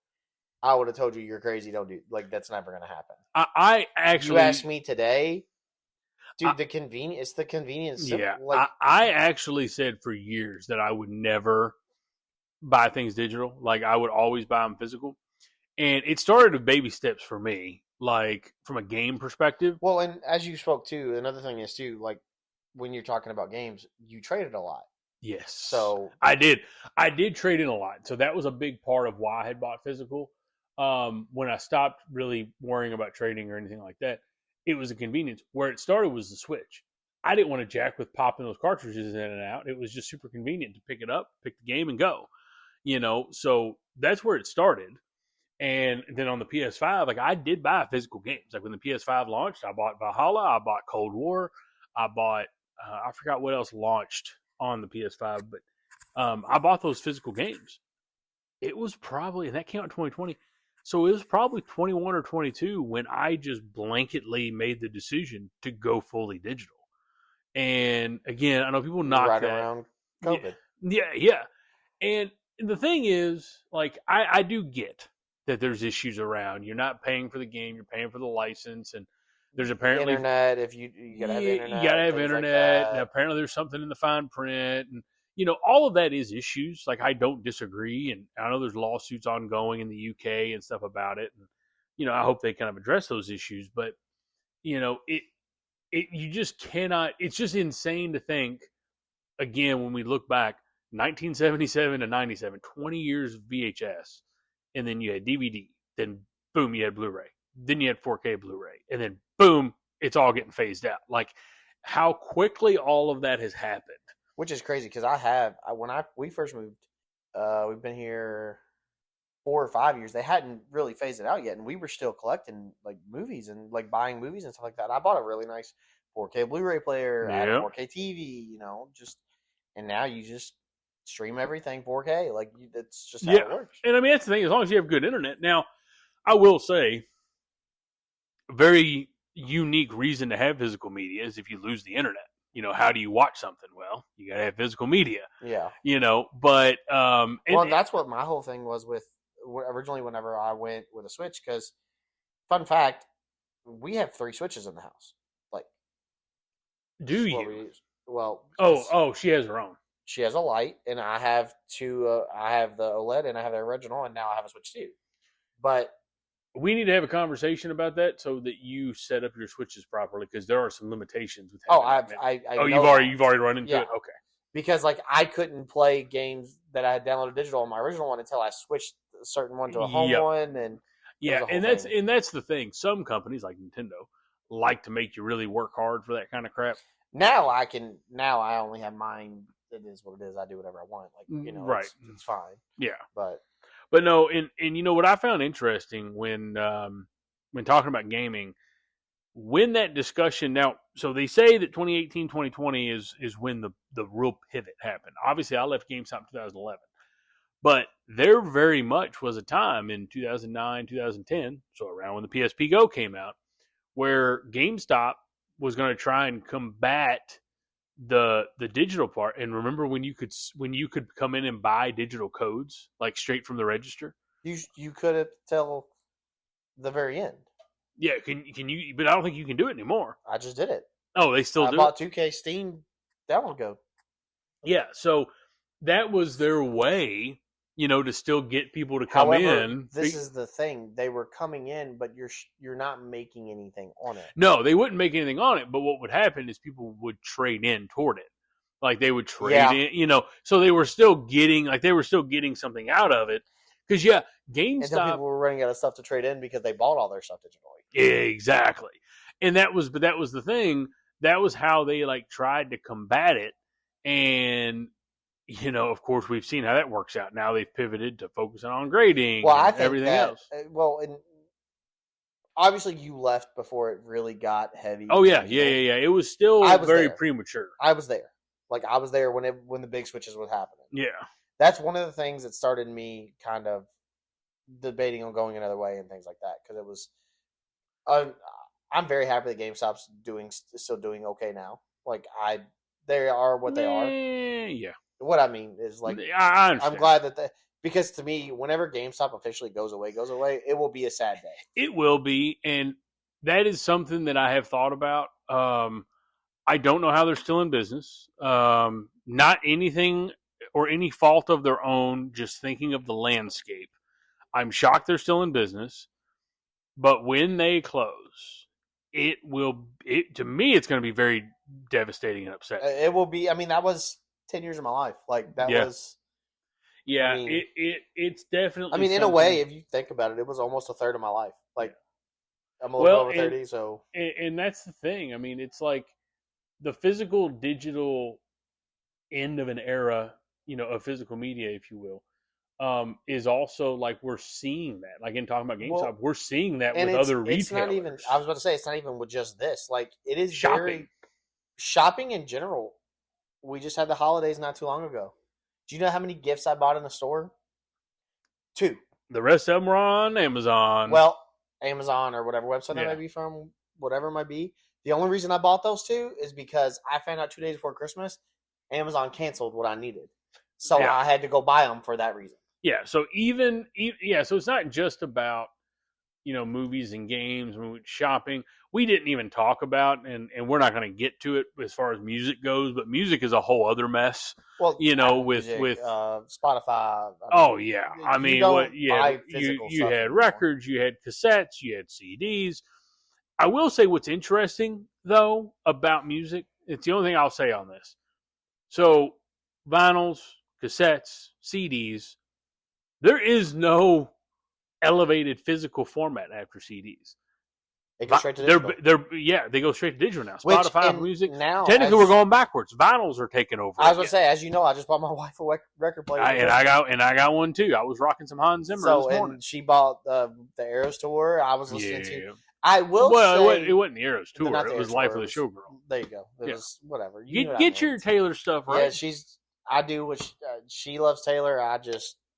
I would have told you you're crazy. Don't do, like, that's never going to happen. I actually... You asked me today, dude, it's the convenience. Yeah. Like, I actually said for years that I would never buy things digital. Like, I would always buy them physical. And it started with baby steps for me, like, from a game perspective. Well, and as you spoke too, another thing is too, like, when you're talking about games, you traded a lot. Yes. So I did trade in a lot. So that was a big part of why I had bought physical. When I stopped really worrying about trading or anything like that, it was a convenience. Where it started was the Switch. I didn't want to jack with popping those cartridges in and out. It was just super convenient to pick it up, pick the game, and go. So that's where it started. And then on the PS5, like, I did buy physical games. Like, when the PS5 launched, I bought Valhalla, I bought Cold War, I bought, I forgot what else launched on the PS5, but I bought those physical games. It was probably, and that came out in 2020, so it was probably 21 or 22 when I just blanketly made the decision to go fully digital. And again, I know people knock right that. Around COVID. Yeah. And the thing is, like, I do get that there's issues around. You're not paying for the game, you're paying for the license, and there's apparently internet. If you gotta have internet, you gotta have internet, like, and apparently there's something in the fine print, and all of that is issues. Like, I don't disagree, and I know there's lawsuits ongoing in the UK and stuff about it, and I hope they kind of address those issues. But it you just cannot. It's just insane to think. Again, when we look back, 1977 to 97, 20 years of VHS. And then you had DVD. Then, boom, you had Blu-ray. Then you had 4K Blu-ray. And then, boom, it's all getting phased out. Like, how quickly all of that has happened. Which is crazy, because when we first moved, we've been here 4 or 5 years. They hadn't really phased it out yet, and we were still collecting, like, movies and, like, buying movies and stuff like that. I bought a really nice 4K Blu-ray player, I had a 4K TV, and now you just stream everything 4K. Like, that's just how it works. And I mean, that's the thing. As long as you have good internet. Now, I will say, a very unique reason to have physical media is if you lose the internet. How do you watch something? Well, you got to have physical media. Yeah. But well, that's what my whole thing was with originally whenever I went with a Switch. Because fun fact, we have 3 Switches in the house. Like, Do what we you? use. Well, Oh, she has her own. she has a light, and I have 2. I have the OLED, and I have the original, and now I have a Switch 2. But We need to have a conversation about that so that you set up your switches properly because there are some limitations with oh, having I Oh, know that. you've already run into Yeah. it. Okay. Because like I couldn't play games that I had downloaded digital on my original one until I switched a certain one to a home Yep. one, and Yeah, a whole and thing. that's the thing. Some companies like Nintendo like to make you really work hard for that kind of crap. Now I only have mine. It is what it is. I do whatever I want. Like, Right. it's fine. Yeah. But no, and you know what I found interesting when talking about gaming, when that discussion now, so they say that 2018, 2020 is when the real pivot happened. Obviously, I left GameStop in 2011. But there very much was a time in 2009, 2010, so around when the PSP Go came out, where GameStop was going to try and combat the digital part. And remember when you could come in and buy digital codes like straight from the register? you could have till the very end. Yeah, can you? But I don't think you can do it anymore. I just did it. Oh, they still do. I bought 2K Steam download code. Yeah, so that was their way, to still get people to come in. This is the thing. They were coming in, but you're not making anything on it. No, they wouldn't make anything on it, but what would happen is people would trade in toward it. Like they would trade in, so they were still getting something out of it. Because GameStop, until people were running out of stuff to trade in because they bought all their stuff digitally. Exactly. And that was the thing. That was how they like tried to combat it. And of course, we've seen how that works out. Now they've pivoted to focusing on grading and everything else. Well, and obviously you left before it really got heavy. Oh yeah. It was still very premature. I was there. Like I was there when the big switches was happening. Yeah. That's one of the things that started me kind of debating on going another way and things like that, because it was. I'm very happy that GameStop's still doing okay now. Like they are what they are. Yeah. What I mean is like I'm glad that because to me, whenever GameStop officially goes away, it will be a sad day. It will be, and that is something that I have thought about. I don't know how they're still in business. Not anything or any fault of their own, just thinking of the landscape. I'm shocked they're still in business, but when they close, to me, it's going to be very devastating and upsetting. It will be. I mean, that was 10 years of my life. Like that was. Yeah, I mean, it's definitely. I mean, in a way, if you think about it, it was almost a third of my life. Like I'm a little over 30, so. And that's the thing. I mean, it's like the physical digital end of an era, of physical media, if you will, is also like we're seeing that. Like in talking about GameStop, we're seeing that with other retailers. It's not even. I was about to say it's not even with just this. Like it is shopping in general. We just had the holidays not too long ago. Do you know how many gifts I bought in the store? 2. The rest of them were on Amazon. Well, Amazon or whatever website that might be from, whatever it might be. The only reason I bought those 2 is because I found out 2 days before Christmas, Amazon canceled what I needed. So I had to go buy them for that reason. Yeah, so so it's not just about, movies and games, shopping. We didn't even talk about, and we're not going to get to it as far as music goes, but music is a whole other mess. Well, with Spotify. I mean, you had records, you had cassettes, you had CDs. I will say what's interesting though about music. It's the only thing I'll say on this. So vinyls, cassettes, CDs. There is no elevated physical format after CDs. They go straight to digital. They go straight to digital now. Spotify music. Now, technically, we're going backwards. Vinyls are taking over. I was going to say, as you know, I just bought my wife a record player. I got one too. I was rocking some Hans Zimmer this morning. And she bought the Eras tour. I was listening to. I will say it wasn't the Eras tour. It was Life of the Showgirl. There you go. It was whatever. Get your Taylor stuff right. Yeah, I do what she loves Taylor.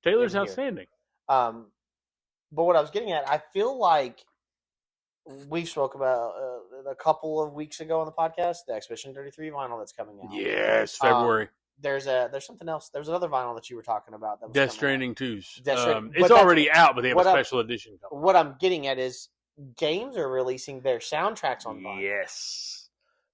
Taylor's outstanding. But what I was getting at, I feel like we spoke about a couple of weeks ago on the podcast, the Expedition 33 vinyl that's coming out. Yes, February. there's something else. There's another vinyl that you were talking about. That was Death coming out. Stranding 2's. Death Stranding- It's but already out, but they have a what I'm- special edition coming. What I'm getting at is games are releasing their soundtracks on vinyl. Yes.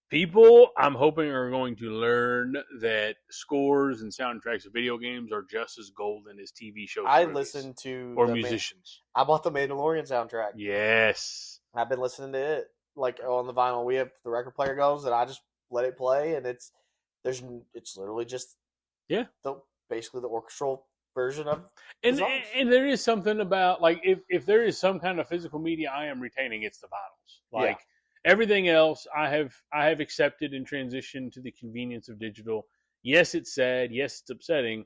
People, I'm hoping, are going to learn that scores and soundtracks of video games are just as golden as TV shows. I movies, listened to or musicians. I bought the Mandalorian soundtrack. Yes. I've been listening to it like on the vinyl. We have the record player goes, and I just let it play, and it's literally just basically the orchestral version of and there is something about, like, if there is some kind of physical media I am retaining, it's the vinyls. Like everything else I have accepted and transitioned to the convenience of digital. Yes, it's sad, yes, it's upsetting.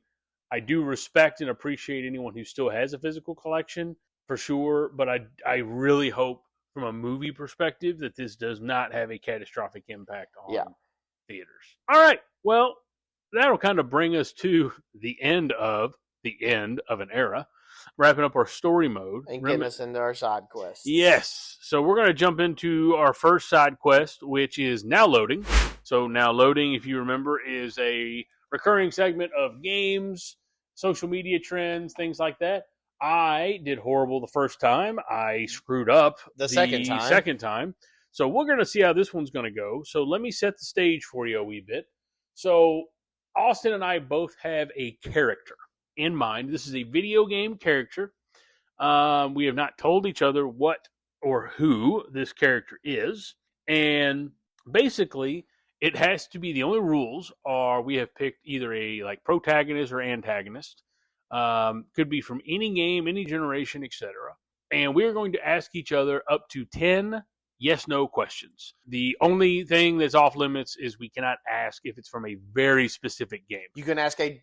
I do respect and appreciate anyone who still has a physical collection, for sure, but I really hope from a movie perspective that this does not have a catastrophic impact on theaters. All right, well, that'll kind of bring us to the end of an era, wrapping up our story mode and getting us into our side quests. Yes, so we're going to jump into our first side quest, which is Now Loading. So Now Loading, if you remember, is a recurring segment of games, social media trends, things like that. I did horrible the first time. I screwed up the second time. So we're going to see how this one's going to go. So let me set the stage for you a wee bit. So Austin and I both have a character in mind. This is a video game character. We have not told each other what or who this character is. And basically, it has to be, the only rules are we have picked either a protagonist or antagonist. Could be from any game, any generation, etc. And we're going to ask each other up to 10 yes-no questions. The only thing that's off limits is we cannot ask if it's from a very specific game. You can ask a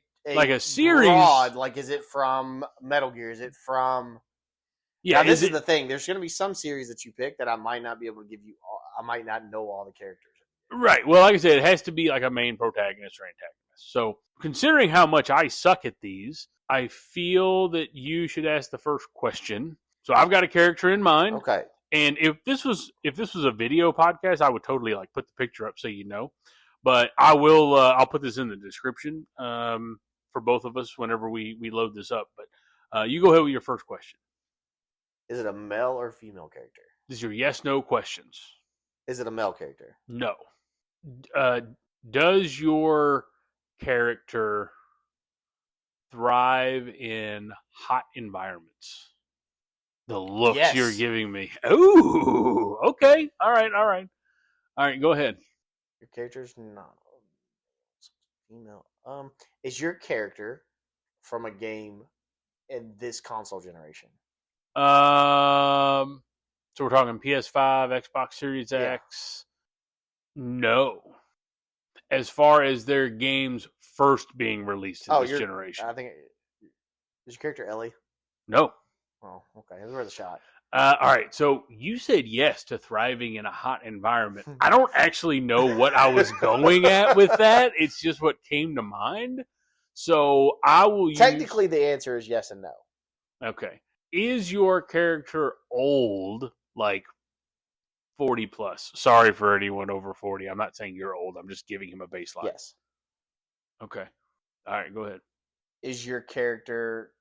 series. Broad, like, is it from Metal Gear? Is it from... Yeah, now, this is the thing. There's going to be some series that you pick that I might not be able to give you I might not know all the characters. Right. Well, like I said, it has to be like a main protagonist or antagonist. So, considering how much I suck at these, I feel that you should ask the first question. So, I've got a character in mind. Okay. And if this was a video podcast, I would totally put the picture up so you know. But I will. I'll put this in the description for both of us whenever we load this up. But you go ahead with your first question. Is it a male or female character? These are yes/no questions. Is it a male character? No. Does your character thrive in hot environments? The looks you're giving me. Ooh, okay. All right. Go ahead. Your character's not female. Is your character from a game in this console generation? So we're talking PS5, Xbox Series X. No. As far as their games first being released in this generation. I think is your character Ellie? No. Oh, okay. It was worth a shot. All right. So you said yes to thriving in a hot environment. I don't actually know what I was going at with that. It's just what came to mind. So I will Technically, the answer is yes and no. Okay. Is your character old, like 40 plus? Sorry for anyone over 40. I'm not saying you're old. I'm just giving him a baseline. Yes. Okay. All right. Go ahead. Is your character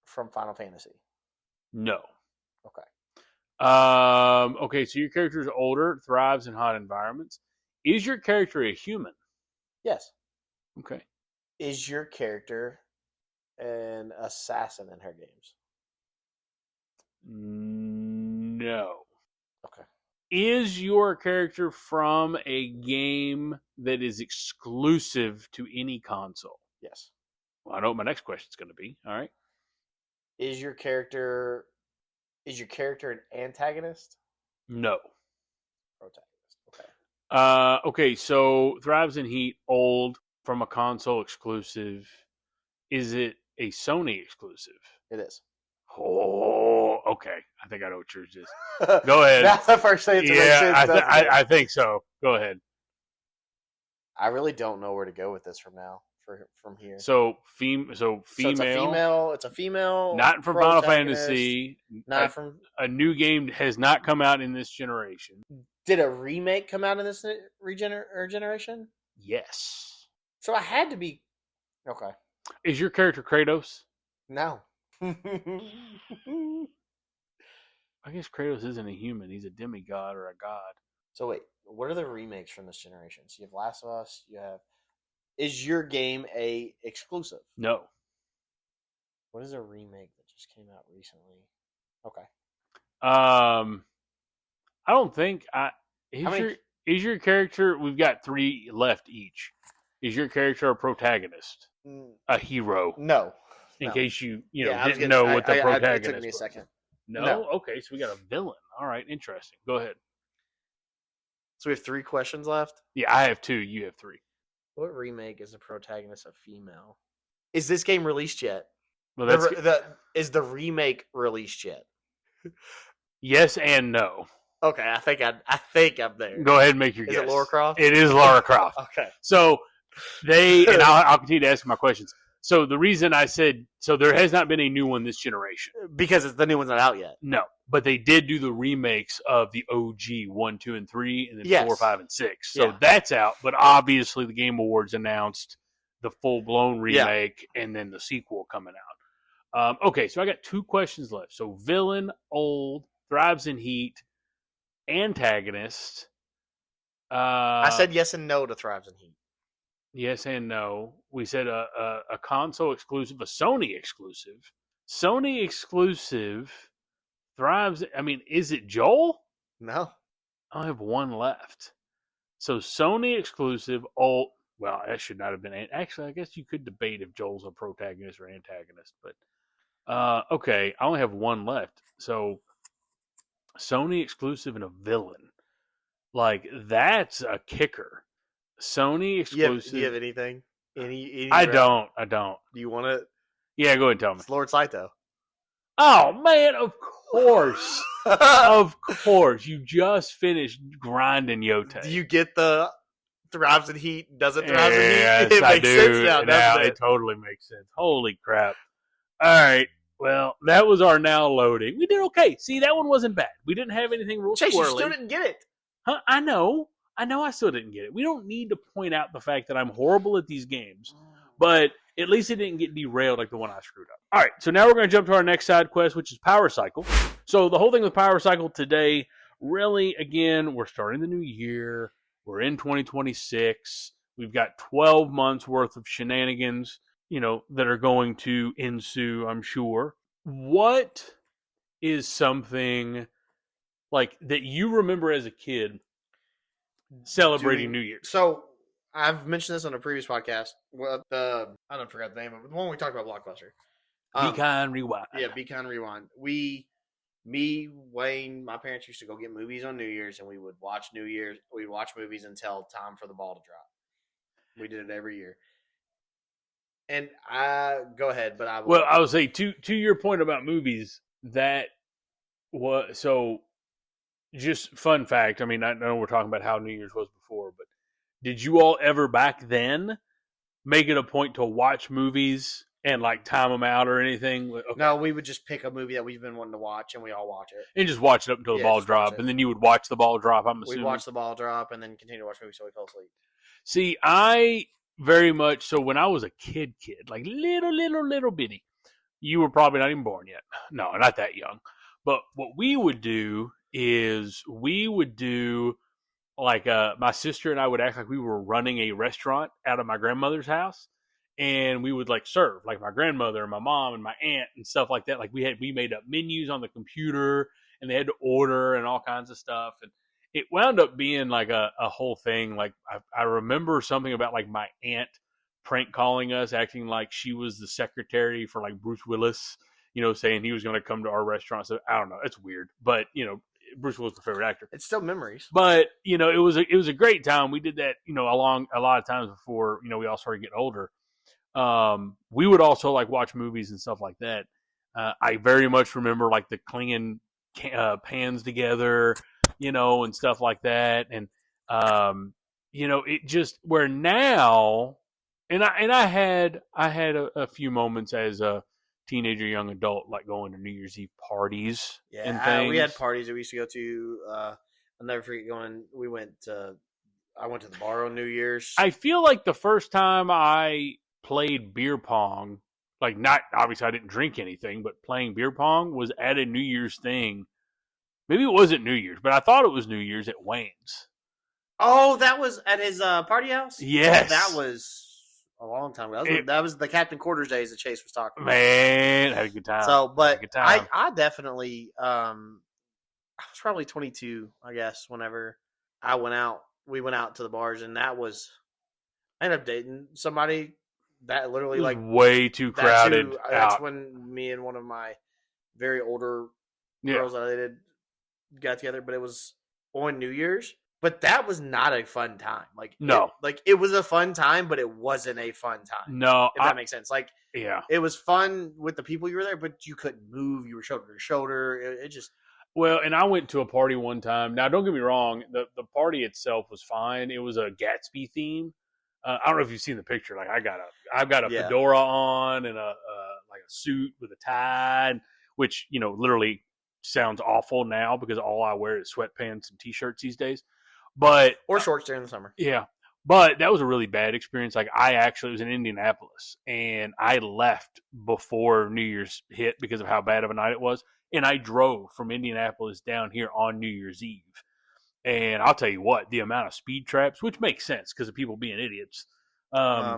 from Final Fantasy? No. Okay. Okay, so your character is older, thrives in hot environments. Is your character a human? Yes. Okay. Is your character an assassin in her games? No. Okay. Is your character from a game that is exclusive to any console? Yes. Well, I know what my next question is going to be. All right. Is your character an antagonist? No. Protagonist. Okay. Okay, so thrives in heat, old, from a console exclusive. Is it a Sony exclusive? It is. Oh, okay. I think I know what yours is. Go ahead. That's the first thing. Yeah, I think so. Go ahead. I really don't know where to go with this from here. So female. So it's a female. Not from Final Fantasy. Not from a new game has not come out in this generation. Did a remake come out in this generation? Yes. So I had to be okay. Is your character Kratos? No. I guess Kratos isn't a human. He's a demigod or a god. So wait, what are the remakes from this generation? So you have Last of Us. You have. Is your game a exclusive? No. What is a remake that just came out recently? Okay. I don't think is How many? is your character? We've got 3 left each. Is your character a protagonist, a hero? No. In No. case you Yeah, I was didn't getting- know what the protagonist. It took me a was. second. No? No. Okay, so we got a villain. All right, interesting. Go ahead. So we have 3 questions left. Yeah, I have 2. You have 3. What remake is the protagonist a female? Is this game released yet? Well, that's Is the remake released yet? yes and no. Okay, I think I'm there. Go ahead and make your guess. Is it Lara Croft? It is Lara Croft. Okay. So and I'll continue to ask my questions. So the reason I said there has not been a new one this generation Because the new one's not out yet. No, but they did do the remakes of the OG 1, 2, and 3, and then Yes. 4, 5, and 6. So Yeah. that's out. But obviously, the Game Awards announced the full blown remake and then the sequel coming out. Okay, so I got 2 questions left. So villain, old, thrives in heat, antagonist. I said yes and no to Thrives in Heat. Yes and no. We said a console exclusive, a Sony exclusive. Sony exclusive thrives. I mean, is it Joel? No. I have 1 left. So Sony exclusive. Oh, well, that should not have been. Actually, I guess you could debate if Joel's a protagonist or antagonist, but okay, I only have 1 left. So Sony exclusive and a villain. Like, that's a kicker. Sony exclusive. Do you have anything? Any I don't. Do you want it? Yeah, go ahead and tell me. It's Lord Saito. Oh, man, of course. Of course. You just finished grinding Yote. Do you get the Thrives in Heat? Doesn't Thrives in Heat? Yes, It I makes do. sense now, Now doesn't it it? totally makes sense. Holy crap. All right. Well, that was our now loading. We did okay. See, that one wasn't bad. We didn't have anything real Chase, you squirrely. still didn't get it. Huh? I know I still didn't get it. We don't need to point out the fact that I'm horrible at these games, but at least it didn't get derailed like the one I screwed up. All right, so now we're going to jump to our next side quest, which is Power Cycle. So the whole thing with Power Cycle today, really, again, we're starting the new year. We're in 2026. We've got 12 months worth of shenanigans, that are going to ensue, I'm sure. What is something like that you remember as a kid celebrating New Year's? So I've mentioned this on a previous podcast. Well, I don't forget the name of it. The one we talked about, Blockbuster. Be Kind Rewind. Yeah, Be Kind Rewind. Me, Wayne, my parents used to go get movies on New Year's, and we would watch We'd watch movies until time for the ball to drop. We did it every year. And go ahead, but I would say to your point about movies, that was so. Just fun fact. I mean, I know we're talking about how New Year's was before, but did you all ever back then make it a point to watch movies and like time them out or anything? Okay. No, we would just pick a movie that we've been wanting to watch, and we all watch it. And just watch it up until the ball drop, and then you would watch the ball drop. I'm assuming we'd watch the ball drop and then continue to watch movies till we fell asleep. See, I very much so when I was a kid, like little bitty. You were probably not even born yet. No, not that young. But what we would do is like my sister and I would act like we were running a restaurant out of my grandmother's house, and we would like serve like my grandmother and my mom and my aunt and stuff like that. Like we made up menus on the computer, and they had to order and all kinds of stuff, and it wound up being like a whole thing. Like I remember something about like my aunt prank calling us, acting like she was the secretary for like Bruce Willis, saying he was going to come to our restaurant. So I don't know, it's weird, but Bruce Willis was the favorite actor. It's still memories. But, it was a great time. We did that, along a lot of times before, we all started getting older. We would also like watch movies and stuff like that. I very much remember like the clinging pans together, and stuff like that. And, it just where now, and I had a few moments as a teenager, young adult, like going to New Year's Eve parties. Yeah, and things. We had parties that we used to go to. I'll never forget going. We went to I went to the bar on New Year's. I feel like the first time I played beer pong, like not obviously I didn't drink anything, but playing beer pong was at a New Year's thing. Maybe it wasn't New Year's, but I thought it was New Year's at Wayne's. Oh, that was at his party house? Yes. Oh, that was a long time ago. That was the Captain Quarters days that Chase was talking about. Man, had a good time. So, but good time. I definitely, I was probably 22, I guess, whenever I went out. We went out to the bars, and I ended up dating somebody that literally it was like way too crowded. That's when me and one of my very older girls that I dated got together, but it was on New Year's. But that was not a fun time. Like no, it was a fun time, but it wasn't a fun time. No, if that makes sense. Like it was fun with the people you were there, but you couldn't move. You were shoulder to shoulder. It just and I went to a party one time. Now, don't get me wrong. The party itself was fine. It was a Gatsby theme. I don't know if you've seen the picture. Like I've got a fedora on and a like a suit with a tie, which literally sounds awful now because all I wear is sweatpants and t-shirts these days. But or shorts during the summer. Yeah. But that was a really bad experience. Like I actually was in Indianapolis and I left before New Year's hit because of how bad of a night it was. And I drove from Indianapolis down here on New Year's Eve. And I'll tell you what, the amount of speed traps, which makes sense because of people being idiots. But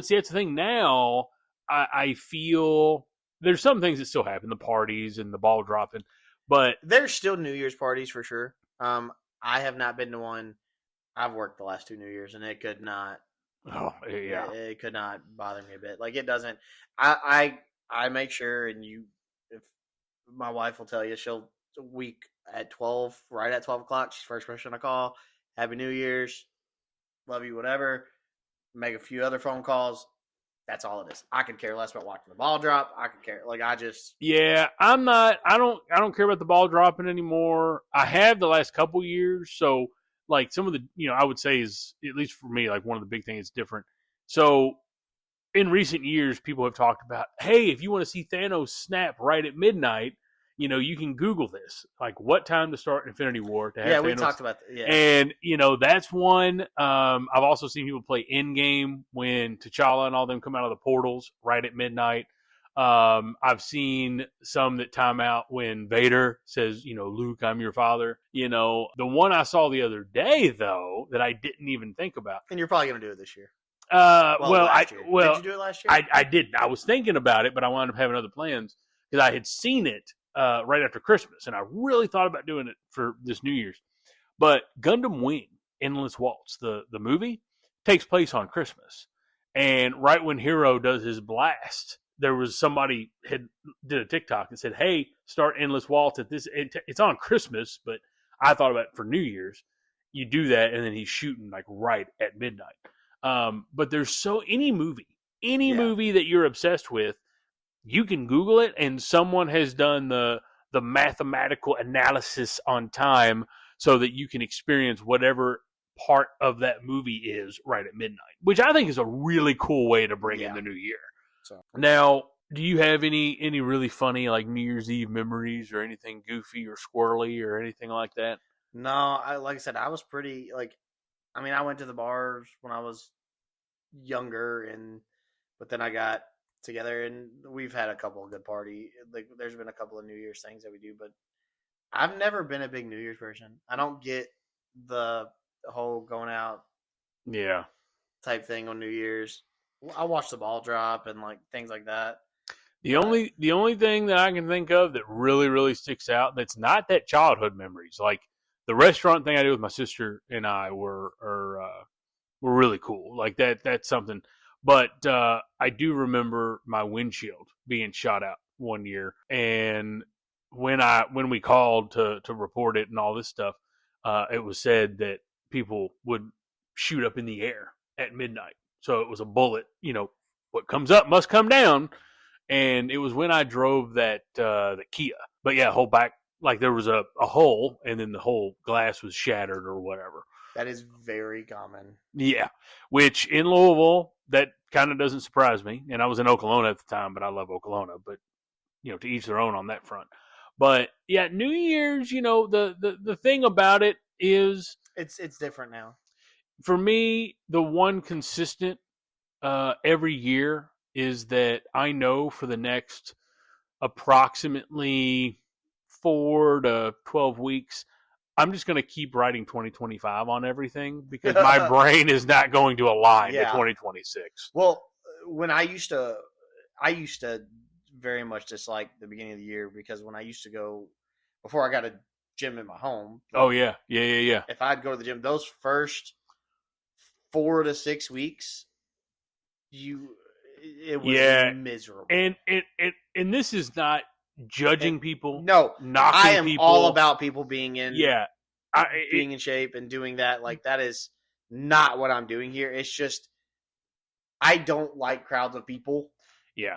see, that's the thing. Now I feel there's some things that still happen, the parties and the ball dropping, but there's still New Year's parties for sure. I have not been to one. I've worked the last 2 New Year's, and it could not. Oh yeah, it could not bother me a bit. Like it doesn't. I make sure, and if my wife will tell you, she'll week at 12, right at 12 o'clock. She's first person I call. Happy New Year's, love you, whatever. Make a few other phone calls. That's all it is. I could care less about watching the ball drop. I could care. Like I just. Yeah, I'm not. I don't care about the ball dropping anymore. I have the last couple years. So like some of the, I would say is at least for me, like one of the big things different. So in recent years, people have talked about, hey, if you want to see Thanos snap right at midnight, you can Google this, like what time to start Infinity War to have. Yeah, Thanos. We talked about that. Yeah, and that's one. I've also seen people play Endgame when T'Challa and all them come out of the portals right at midnight. I've seen some that time out when Vader says, Luke, I'm your father. The one I saw the other day though that I didn't even think about. And you're probably gonna do it this year. Did you do it last year? I didn't. I was thinking about it, but I wound up having other plans because I had seen it right after Christmas, and I really thought about doing it for this New Year's. But Gundam Wing, Endless Waltz, the movie, takes place on Christmas. And right when Hero does his blast, there was somebody did a TikTok and said, hey, start Endless Waltz at this. It's on Christmas, but I thought about it for New Year's. You do that, and then he's shooting like right at midnight. But there's any movie that you're obsessed with, you can Google it, and someone has done the mathematical analysis on time so that you can experience whatever part of that movie is right at midnight, which I think is a really cool way to bring in the new year. So now, do you have any really funny like New Year's Eve memories or anything goofy or squirrely or anything like that? No, like I said, I was pretty I went to the bars when I was younger, but then I got together and we've had a couple of good party. Like there's been a couple of New Year's things that we do, but I've never been a big New Year's person. I don't get the whole going out type thing on New Year's. I watch the ball drop and like things like that. The only thing that I can think of that really, really sticks out that's not that childhood memories, like the restaurant thing I did with my sister and I were really cool. Like that's something. But I do remember my windshield being shot out one year, and when we called to report it and all this stuff, it was said that people would shoot up in the air at midnight. So it was a bullet. What comes up must come down. And it was when I drove the Kia. But yeah, whole back, like there was a hole, and then the whole glass was shattered or whatever. That is very common. Yeah, which in Louisville, that kind of doesn't surprise me. And I was in Oklahoma at the time, but I love Oklahoma. But, to each their own on that front. But yeah, New Year's, the thing about it is, It's different now. for me, the one consistent every year is that I know for the next approximately 4 to 12 weeks, I'm just going to keep writing 2025 on everything because my brain is not going to align to 2026. Well, when I used to very much dislike the beginning of the year because when I used to go before I got a gym in my home. Oh yeah. If I'd go to the gym, those first 4 to 6 weeks, it was miserable. And this is not judging people. No, knocking I am people. all about people being in being in shape and doing that. Like that is not what I'm doing here. It's just I don't like crowds of people. Yeah.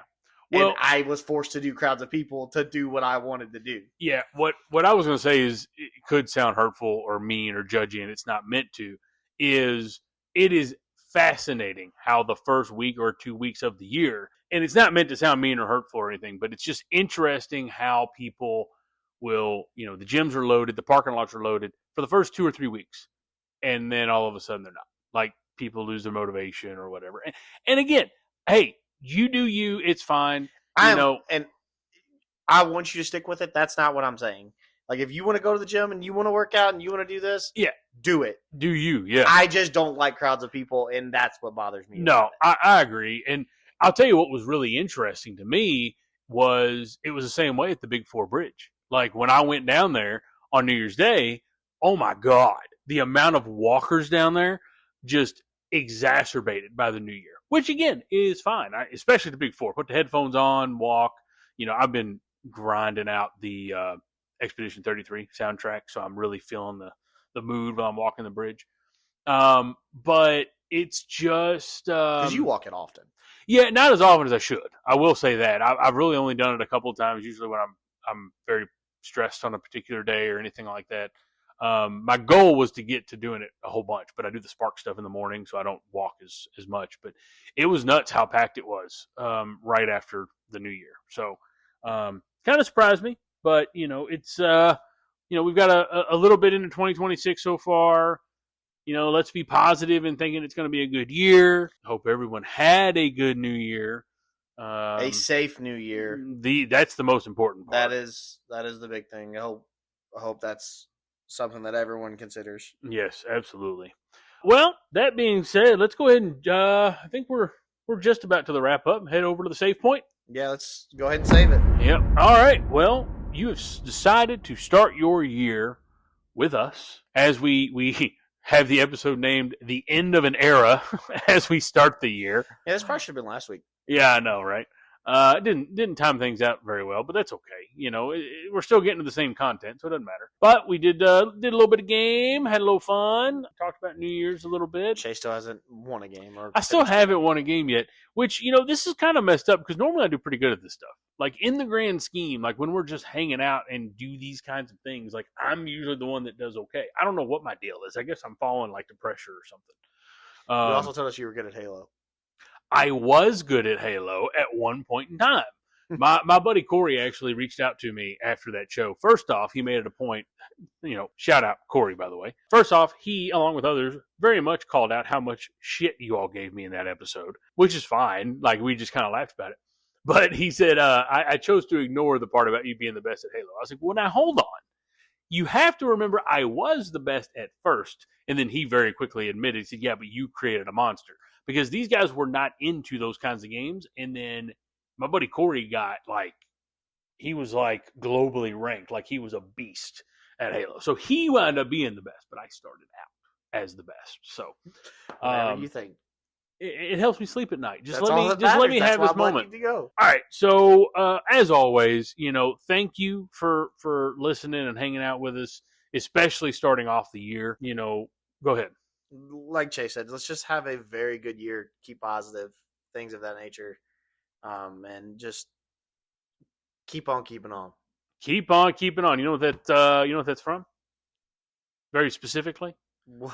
Well, and I was forced to do crowds of people to do what I wanted to do. Yeah. What I was going to say is it could sound hurtful or mean or judgy, and it's not meant to. It is fascinating how the first week or 2 weeks of the year, and it's not meant to sound mean or hurtful or anything, but it's just interesting how people will, the gyms are loaded, the parking lots are loaded for the first 2 or 3 weeks, and then all of a sudden they're not. Like people lose their motivation or whatever. And again, hey, you do you. It's fine. And I want you to stick with it. That's not what I'm saying. Like if you want to go to the gym and you want to work out and you want to do this, do it. Do you? Yeah. I just don't like crowds of people, and that's what bothers me. No, I agree. And I'll tell you what was really interesting to me was it was the same way at the Big Four Bridge. Like when I went down there on New Year's Day, oh my God, the amount of walkers down there just exacerbated by the new year, which again is fine, especially the Big Four. Put the headphones on, walk. I've been grinding out the Expedition 33 soundtrack, so I'm really feeling the mood while I'm walking the bridge. But it's just because you walk it often. Yeah, not as often as I should. I will say that I've really only done it a couple of times. Usually when I'm very stressed on a particular day or anything like that. My goal was to get to doing it a whole bunch, but I do the Spark stuff in the morning, so I don't walk as much. But it was nuts how packed it was right after the new year. So kind of surprised me, but it's we've got a little bit into 2026 so far. Let's be positive and thinking it's going to be a good year. Hope everyone had a good new year. A safe new year. That's the most important part. That is the big thing. I hope that's something that everyone considers. Yes, absolutely. Well, that being said, let's go ahead and I think we're just about to the wrap up. Head over to the save point. Yeah, let's go ahead and save it. Yep. All right. Well, you have decided to start your year with us as we have the episode named "The End of an Era" as we start the year. Yeah, this probably should have been last week. Yeah, I know, right? Didn't time things out very well, but that's okay. We're still getting to the same content, so it doesn't matter. But we did a little bit of game, had a little fun, talked about New Year's a little bit. Chase still hasn't won a game. I still haven't won a game yet, which, this is kind of messed up because normally I do pretty good at this stuff. Like in the grand scheme, like when we're just hanging out and do these kinds of things, like I'm usually the one that does okay. I don't know what my deal is. I guess I'm falling like the pressure or something. You also told us you were good at Halo. I was good at Halo at one point in time. My buddy Corey actually reached out to me after that show. First off, he made it a point, shout out Corey, by the way. First off, he, along with others, very much called out how much shit you all gave me in that episode, which is fine. Like, we just kind of laughed about it. But he said, I chose to ignore the part about you being the best at Halo. I was like, well, now hold on. You have to remember I was the best at first. And then he very quickly admitted, he said, yeah, but you created a monster. Because these guys were not into those kinds of games. And then my buddy Corey he was globally ranked. Like he was a beast at Halo. So he wound up being the best, but I started out as the best. So whatever you think. It helps me sleep at night. Just That's let me have this moment. All right. So as always, thank you for listening and hanging out with us, especially starting off the year. Go ahead. Like Chase said, let's just have a very good year. Keep positive, things of that nature, and just keep on keeping on. Keep on keeping on. You know what that's from? Very specifically.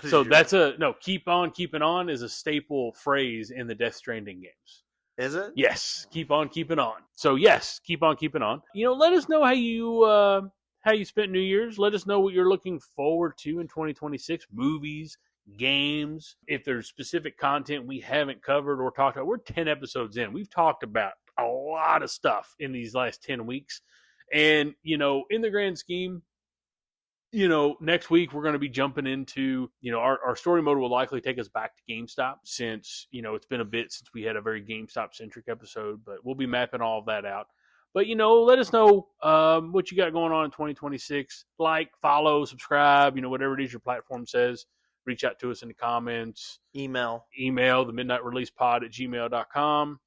So that's keep on keeping on is a staple phrase in the Death Stranding games. Is it? Yes, keep on keeping on. So yes, keep on keeping on. Let us know how you spent New Year's. Let us know what you're looking forward to in 2026. Movies, games. If there's specific content we haven't covered or talked about, we're 10 episodes in. We've talked about a lot of stuff in these last 10 weeks, and in the grand scheme, next week we're going to be jumping into, our story mode will likely take us back to GameStop since, it's been a bit since we had a very GameStop centric episode, but we'll be mapping all of that out. But, let us know what you got going on in 2026. Like, follow, subscribe, whatever it is your platform says. Reach out to us in the comments. Email the midnightreleasepod@gmail.com.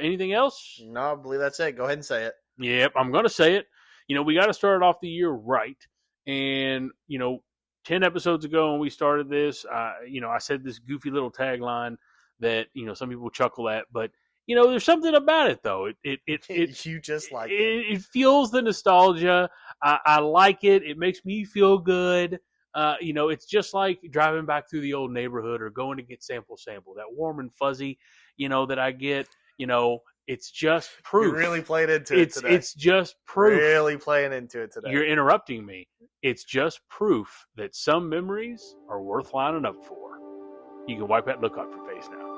Anything else? No, I believe that's it. Go ahead and say it. Yep, I'm going to say it. We got to start off the year right. And, 10 episodes ago when we started this, I said this goofy little tagline that, some people chuckle at, but, there's something about it though. It You just like it. It feels the nostalgia. I like it. It makes me feel good. It's just like driving back through the old neighborhood or going to get sample, that warm and fuzzy, that I get, it's just proof. You're really playing into it today. It's just proof. Really playing into it today. You're interrupting me. It's just proof that some memories are worth lining up for. You can wipe that look off your face now.